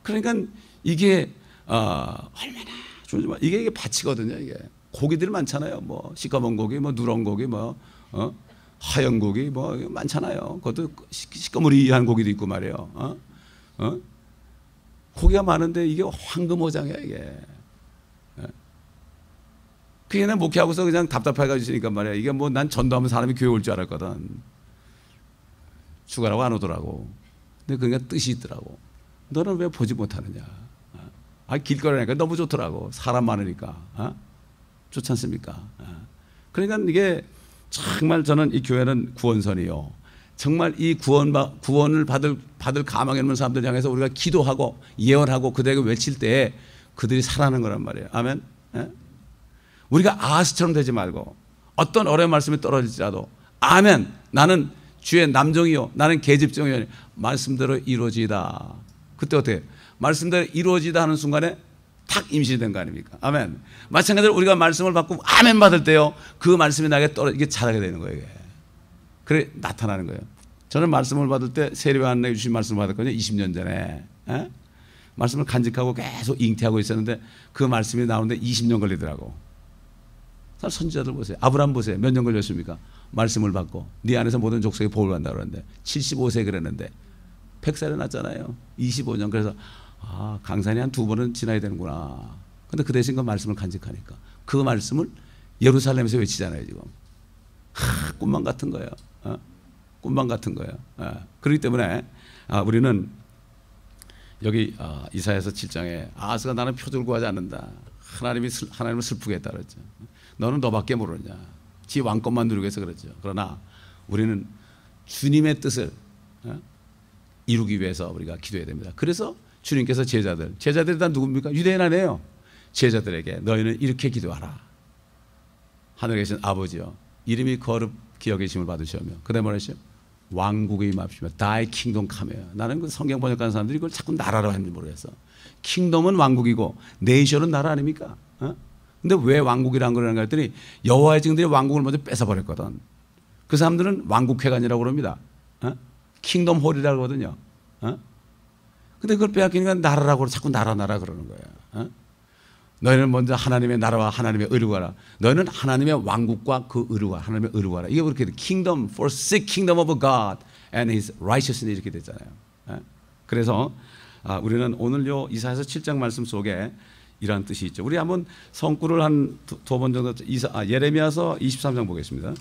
그러니까 이게 얼마나 좋은지 이게 밭이거든요. 이게 고기들이 많잖아요. 시꺼먼 고기, 누런 고기, 하얀 고기, 많잖아요. 그것도 시꺼머리한 고기도 있고 말이에요. 고기가 많은데 이게 황금어장이야 이게. 그게 난 목회하고서 그냥 답답해가지고 있으니까 말이야. 이게 난 전도하면 사람이 교회 올 줄 알았거든. 죽으라고 안 오더라고. 근데 그러니까 뜻이 있더라고. 너는 왜 보지 못하느냐. 길거리니까 너무 좋더라고. 사람 많으니까. 좋지 않습니까? 그러니까 이게 정말 저는 이 교회는 구원선이요. 정말 이 구원을 받을 가망이 없는 사람들 향해서 우리가 기도하고 예언하고 그들에게 외칠 때 그들이 살아나는 거란 말이에요. 아멘. 우리가 아하스처럼 되지 말고 어떤 어려운 말씀이 떨어질지라도 아멘. 나는 주의 남종이요. 나는 계집종이요. 말씀대로 이루어지다. 그때 어떻게? 말씀대로 이루어지다 하는 순간에 탁 임신된 거 아닙니까? 아멘. 마찬가지로 우리가 말씀을 받고 아멘 받을 때요. 그 말씀이 나에게 이게 자라게 되는 거예요. 이게. 그래 나타나는 거예요. 저는 말씀을 받을 때 세례 안내 주신 말씀을 받았거든요. 20년 전에. 말씀을 간직하고 계속 잉태하고 있었는데 그 말씀이 나오는데 20년 걸리더라고. 선지자들 보세요. 아브라함 보세요. 몇 년 걸렸습니까? 말씀을 받고 네 안에서 모든 족속이 복을 받는다 그러는데 75세 그랬는데 100살이 났잖아요. 25년. 그래서 강산이 한 2번은 지나야 되는구나. 근데 그 대신 그 말씀을 간직하니까 그 말씀을 예루살렘에서 외치잖아요 지금. 꿈만 같은 거예요. 꿈만 같은 거예요. 그렇기 때문에 우리는 여기 이사야서 7장에 아하스가 나는 표적을 구하지 않는다. 하나님을 슬프게 했다 그랬죠. 너는 너밖에 모르냐. 지 왕권만 누리기 위해서 그랬죠. 그러나 우리는 주님의 뜻을 이루기 위해서 우리가 기도해야 됩니다. 그래서 주님께서 제자들이 다 누굽니까? 유대인 아니에요. 제자들에게 너희는 이렇게 기도하라. 하늘에 계신 아버지여 이름이 거룩히 여기심을 받으시오며 그다음에 뭐라 했죠? 왕국이 임합시며 Thy kingdom come요. 나는 그 성경 번역하는 사람들이 이걸 자꾸 나라로 하는지 모르겠어. 킹덤은 왕국이고 네이션은 나라 아닙니까? 근데 왜 왕국이라는 걸 하는가 했더니 여호와의 증인들이 왕국을 먼저 뺏어버렸거든. 그 사람들은 왕국회관이라고 그럽니다. 킹덤 홀이라고 하거든요. 근데 그걸 빼앗기니까 나라라고 자꾸 나라 그러는 거예요. 너희는 먼저 하나님의 나라와 하나님의 의를 구하라. 너희는 하나님의 왕국과 그 의를 구하라. 하나님의 의를 구하라. 이게 그렇게 돼. Kingdom, forsake kingdom of God and His righteousness 이렇게 됐잖아요. 그래서 우리는 오늘 요 이사야서 7장 말씀 속에 이러한 뜻이 있죠. 우리 한번 성구를 한 두 번 정도 예레미야서 23장 보겠습니다.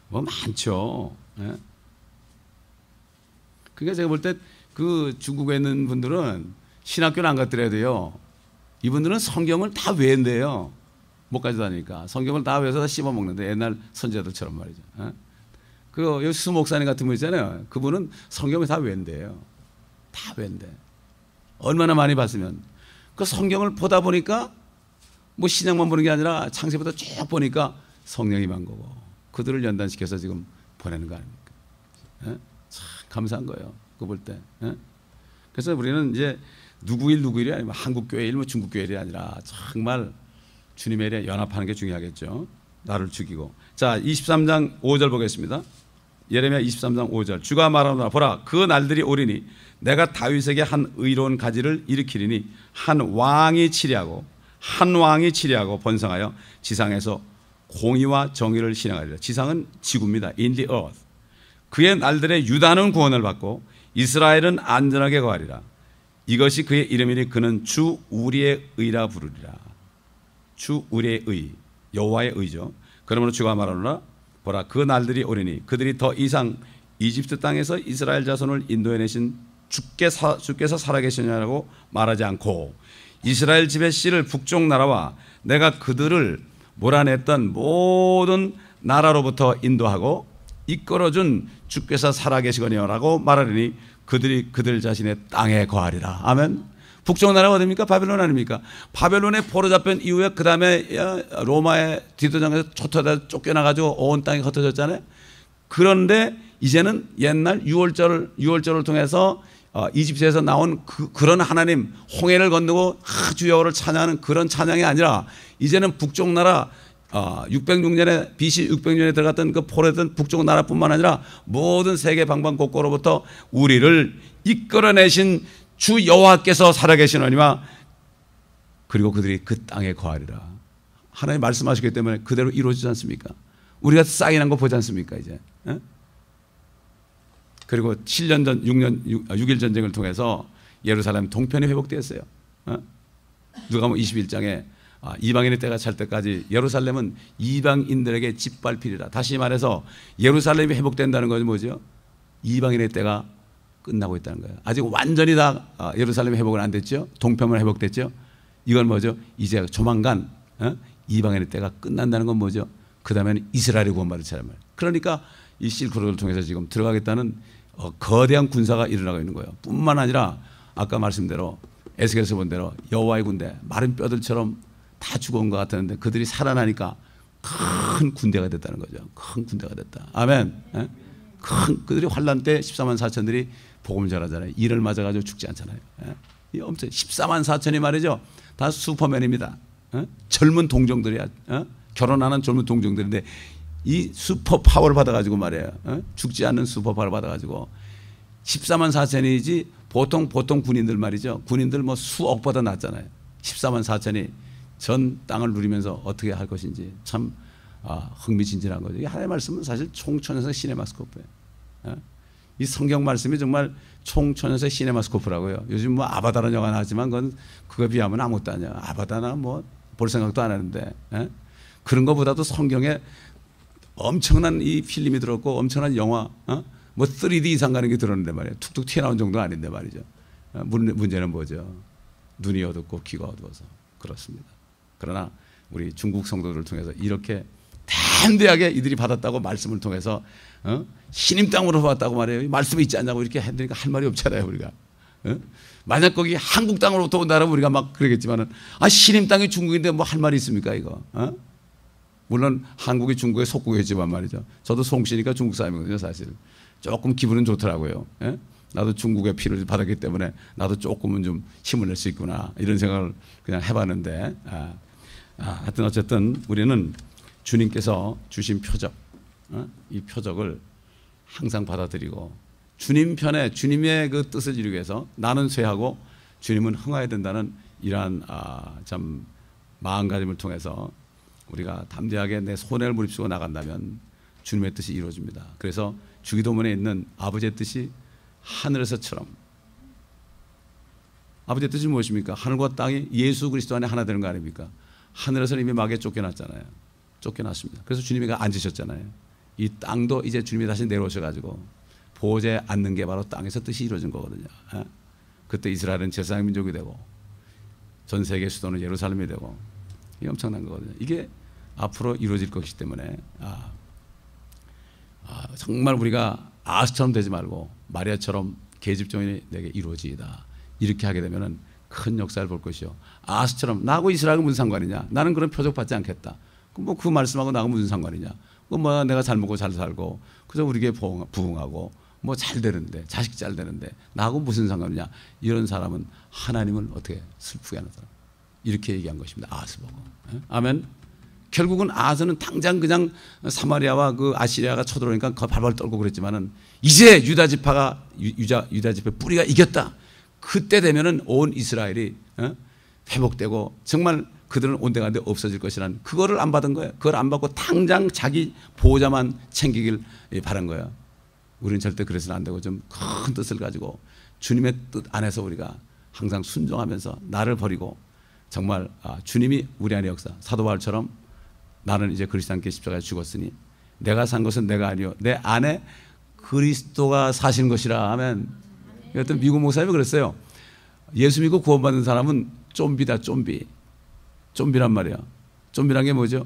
뭐 많죠. 그러니까 제가 볼 때 그 중국에 있는 분들은 신학교를 안 갔더라도요. 이분들은 성경을 다 외운대요. 못 가져다니까 성경을 다 외워서 다 씹어 먹는데 옛날 선지자들처럼 말이죠. 그 여기 수 목사님 같은 분 있잖아요. 그분은 성경을 다 외운대요. 다 외운대. 얼마나 많이 봤으면 그 성경을 보다 보니까 뭐 신약만 보는 게 아니라 창세부터 쭉 보니까 성령이 만 거고 그들을 연단시켜서 지금 보내는 거 아닙니까? 참 감사한 거예요. 그거 볼 때. 그래서 우리는 이제 누구일이 아니면 한국교회일 뭐 중국교회일이 아니라 정말 주님에 대해 연합하는 게 중요하겠죠. 나를 죽이고. 자 23장 5절 보겠습니다. 예레미야 23장 5절 주가 말하노라 보라 그 날들이 오리니 내가 다윗에게 한 의로운 가지를 일으키리니 한 왕이 치리하고 번성하여 지상에서 공의와 정의를 실행하리라. 지상은 지구입니다. In the earth. 그의 날들에 유다는 구원을 받고 이스라엘은 안전하게 거하리라. 이것이 그의 이름이니 그는 주 우리의 의라 부르리라. 주 우리의 의, 여호와의 의죠. 그러므로 주가 말하노라 보라 그 날들이 오리니 그들이 더 이상 이집트 땅에서 이스라엘 자손을 인도해내신 주께서 살아계시냐고 말하지 않고 이스라엘 집의 씨를 북쪽 나라와 내가 그들을 몰아냈던 모든 나라로부터 인도하고 이끌어준 주께서 살아계시거니라고 말하리니 그들이 그들 자신의 땅에 거하리라. 아멘. 북쪽 나라가 어디입니까? 바벨론 아닙니까? 바벨론에 포로잡힌 이후에 그 다음에 로마의 디도장에서 쫓겨나가지고 온 땅이 흩어졌잖아요. 그런데 이제는 옛날 유월절을 통해서 이집트에서 나온 그런 하나님 홍해를 건너고 주 여호와를 찬양하는 그런 찬양이 아니라 이제는 북쪽 나라 606년에 BC 600년에 들어갔던 그 포로했던 북쪽 나라뿐만 아니라 모든 세계 방방곡곡으로부터 우리를 이끌어내신 주 여호와께서 살아계시노니와 그리고 그들이 그 땅에 거하리라. 하나님 말씀하셨기 때문에 그대로 이루어지지 않습니까? 우리가 쌍이난 거 보지 않습니까 이제? 그리고 7년 전 6일 전쟁을 통해서 예루살렘 동편이 회복되었어요. 누가복음 21장에 이방인의 때가 찰 때까지 예루살렘은 이방인들에게 짓밟히리라. 다시 말해서 예루살렘이 회복된다는 것은 뭐죠? 이방인의 때가 끝나고 있다는 거예요. 아직 완전히 다 예루살렘이 회복은 안 됐죠. 동편만 회복됐죠. 이건 뭐죠? 이제 조만간 이방인의 때가 끝난다는 건 뭐죠? 그 다음에는 이스라엘이 구원받을 차례말. 그러니까 이 실크로드를 통해서 지금 들어가겠다는 거대한 군사가 일어나고 있는 거예요. 뿐만 아니라 아까 말씀대로 에스겔에서 본 대로 여호와의 군대 마른 뼈들처럼 다 죽어온 것 같았는데 그들이 살아나니까 큰 군대가 됐다는 거죠. 큰 군대가 됐다. 아멘. 그들이 환란 때 14만 4천들이 복음을 전하잖아요. 이를 맞아가지고 죽지 않잖아요. 이 엄청 14만 4천이 말이죠. 다 슈퍼맨입니다. 젊은 동정들이야. 결혼하는 젊은 동정들인데 이 슈퍼 파워를 받아가지고 말이에요. 죽지 않는 슈퍼 파워를 받아가지고 14만 4천이지 보통 군인들 말이죠. 군인들 뭐 수억보다 낫잖아요. 14만 4천이 전 땅을 누리면서 어떻게 할 것인지 참 흥미진진한 거죠. 이 하나님의 말씀은 사실 총천연의 시네마스코프예요. 이 성경 말씀이 정말 총천연의 시네마스코프라고요. 요즘 뭐 아바다라는 영화 나왔지만 그거 비하면 아무것도 아니야. 아바다나 뭐 볼 생각도 안 하는데 그런 것보다도 성경에 엄청난 이 필름이 들었고 엄청난 영화 뭐 3D 이상 가는 게 들었는데 말이에요. 툭툭 튀어나온 정도가 아닌데 말이죠. 문제는 뭐죠? 눈이 어둡고 귀가 어두워서 그렇습니다. 그러나 우리 중국 성도들을 통해서 이렇게 담대하게 이들이 받았다고 말씀을 통해서 신임 땅으로 왔다고 말해요. 말씀이 있지 않냐고 이렇게 했으니까 할 말이 없잖아요 우리가. 만약 거기 한국 땅으로부터 온다면 우리가 막 그러겠지만은 신임 땅이 중국인데 뭐 할 말이 있습니까 이거? 물론 한국이 중국의 속국이지만 말이죠. 저도 송씨니까 중국 사람이거든요 사실. 조금 기분은 좋더라고요. 나도 중국의 피를 받았기 때문에 나도 조금은 좀 힘을 낼 수 있구나 이런 생각을 그냥 해봤는데 하여튼 어쨌든 우리는 주님께서 주신 표적, 이 표적을 항상 받아들이고 주님 편에 주님의 그 뜻을 이루기 위해서 나는 쇠하고 주님은 흥해야 된다는 이러한 참 마음가짐을 통해서 우리가 담대하게 내 손해를 무릅쓰고 나간다면 주님의 뜻이 이루어집니다. 그래서 주기도문에 있는 아버지의 뜻이 하늘에서처럼, 아버지의 뜻이 무엇입니까? 하늘과 땅이 예수 그리스도 안에 하나 되는 거 아닙니까? 하늘에서는 이미 마귀에 쫓겨났잖아요. 쫓겨났습니다. 그래서 주님이 앉으셨잖아요. 이 땅도 이제 주님이 다시 내려오셔가지고 보호자에 앉는 게 바로 땅에서 뜻이 이루어진 거거든요. 그때 이스라엘은 제사장 민족이 되고 전 세계 수도는 예루살렘이 되고 이게 엄청난 거거든요. 이게 앞으로 이루어질 것이기 때문에 정말 우리가 아스처럼 되지 말고 마리아처럼 계집종이 내게 이루어지이다 이렇게 하게 되면은 큰 역사를 볼 것이요. 아스처럼 나하고 이스라엘은 무슨 상관이냐? 나는 그런 표적 받지 않겠다. 뭐 그 말씀하고 나하고 무슨 상관이냐? 뭐 내가 잘 먹고 잘 살고 그래서 우리에게 부흥하고 뭐 잘 되는데 자식 잘 되는데 나하고 무슨 상관이냐? 이런 사람은 하나님을 어떻게 슬프게 하는 사람 이렇게 얘기한 것입니다. 아스 보고. 아멘. 결국은 아스는 당장 그냥 사마리아와 그 아시리아가 쳐들어오니까 발발 떨고 그랬지만은 이제 유다 지파가 유다 지파 뿌리가 이겼다. 그때 되면은 온 이스라엘이 회복되고 정말 그들은 온데간데 없어질 것이라는 그거를 안 받은 거예요. 그걸 안 받고 당장 자기 보호자만 챙기길 바란 거예요. 우리는 절대 그래서는 안 되고 좀 큰 뜻을 가지고 주님의 뜻 안에서 우리가 항상 순종하면서 나를 버리고 정말 주님이 우리 안의 역사 사도 바울처럼 나는 이제 그리스도 함께 십자가에 죽었으니 내가 산 것은 내가 아니요 내 안에 그리스도가 사시는 것이라 하면 어떤 미국 목사님이 그랬어요. 예수 믿고 구원받은 사람은 좀비다 좀비. 좀비란 말이야. 좀비란 게 뭐죠?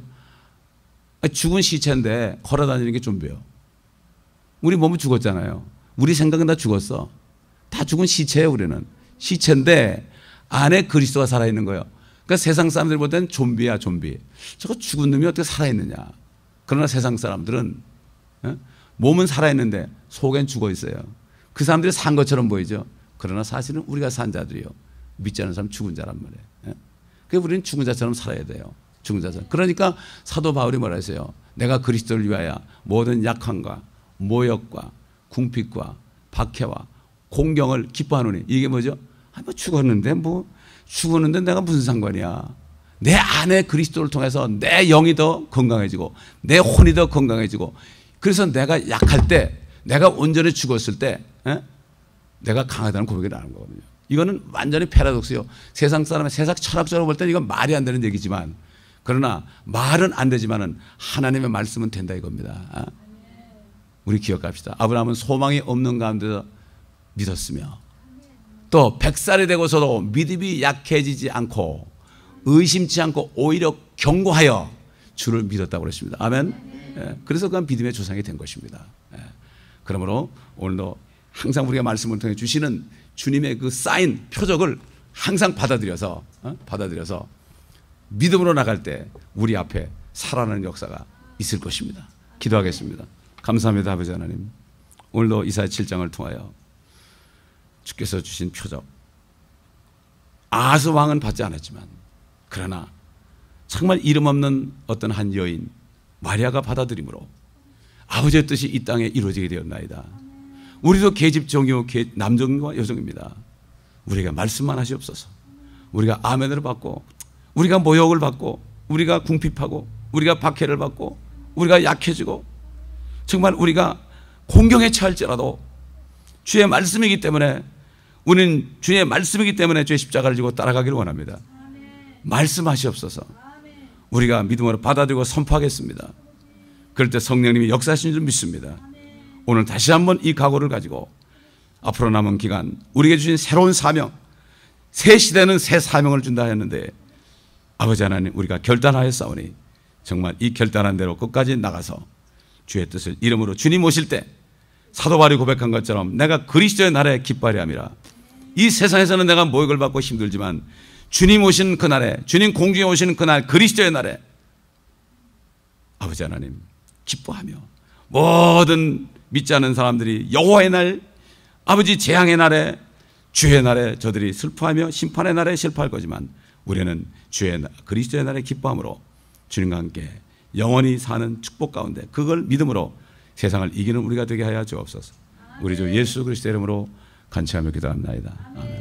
죽은 시체인데 걸어다니는 게 좀비예요. 우리 몸은 죽었잖아요. 우리 생각은 다 죽었어. 다 죽은 시체예요. 우리는 시체인데 안에 그리스도가 살아있는 거예요. 그러니까 세상 사람들 볼 때는 좀비야 좀비. 저거 죽은 놈이 어떻게 살아있느냐. 그러나 세상 사람들은 몸은 살아있는데 속엔 죽어 있어요. 그 사람들이 산 것처럼 보이죠. 그러나 사실은 우리가 산 자들이요. 믿지 않는 사람 죽은 자란 말이에요. 그래서 우리는 죽은 자처럼 살아야 돼요. 죽은 자처럼. 그러니까 사도 바울이 뭐라 했어요. 내가 그리스도를 위하여 모든 약함과 모욕과 궁핍과 박해와 공경을 기뻐하노니 이게 뭐죠? 뭐 죽었는데 내가 무슨 상관이야. 내 안에 그리스도를 통해서 내 영이 더 건강해지고 내 혼이 더 건강해지고 그래서 내가 약할 때 내가 온전히 죽었을 때 내가 강하다는 고백이 나는 거거든요. 이거는 완전히 패러독스요. 세상 철학적으로 볼 때는 이건 말이 안 되는 얘기지만 그러나 말은 안 되지만은 하나님의 말씀은 된다 이겁니다. 우리 기억합시다. 아브라함은 소망이 없는 가운데서 믿었으며 또 100살이 되고서도 믿음이 약해지지 않고 의심치 않고 오히려 견고하여 주를 믿었다고 그랬습니다. 아멘. 그래서 그 믿음의 조상이 된 것입니다. 그러므로 오늘도 항상 우리가 말씀을 통해 주시는 주님의 그 사인 표적을 항상 받아들여서 믿음으로 나갈 때 우리 앞에 살아나는 역사가 있을 것입니다. 기도하겠습니다. 감사합니다. 아버지 하나님. 오늘도 이사야 7장을 통하여 주께서 주신 표적 아스 왕은 받지 않았지만 그러나 정말 이름 없는 어떤 한 여인 마리아가 받아들임으로 아버지의 뜻이 이 땅에 이루어지게 되었나이다. 우리도 계집종이요 남종과 여종입니다. 우리가 말씀만 하시옵소서. 우리가 아멘을 받고 우리가 모욕을 받고 우리가 궁핍하고 우리가 박해를 받고 우리가 약해지고 정말 우리가 공경에 처할지라도 주의 말씀이기 때문에 우리는 주의 말씀이기 때문에 주의 십자가를 지고 따라가기를 원합니다. 말씀하시옵소서. 우리가 믿음으로 받아들이고 선포하겠습니다. 그럴 때 성령님이 역사하시는 줄 믿습니다. 오늘 다시 한번 이 각오를 가지고 앞으로 남은 기간 우리에게 주신 새로운 사명, 새 시대는 새 사명을 준다 했는데 아버지 하나님 우리가 결단하였사오니 정말 이 결단한 대로 끝까지 나가서 주의 뜻을 이름으로 주님 오실 때 사도 바울이 고백한 것처럼 내가 그리스도의 날에 기뻐하리 함이라. 이 세상에서는 내가 모욕을 받고 힘들지만 주님 오신 그날에, 주님 공중에 오시는 그날, 그리스도의 날에 아버지 하나님 기뻐하며 모든 믿지 않는 사람들이 여호와의 날, 아버지 재앙의 날에, 주의 날에 저들이 슬퍼하며 심판의 날에 슬퍼할 거지만 우리는 주의 날, 그리스도의 날에 기뻐함으로 주님과 함께 영원히 사는 축복 가운데 그걸 믿음으로 세상을 이기는 우리가 되게 하여 주옵소서. 우리 주 예수 그리스도의 이름으로 간청하며 기도합나이다. 아멘.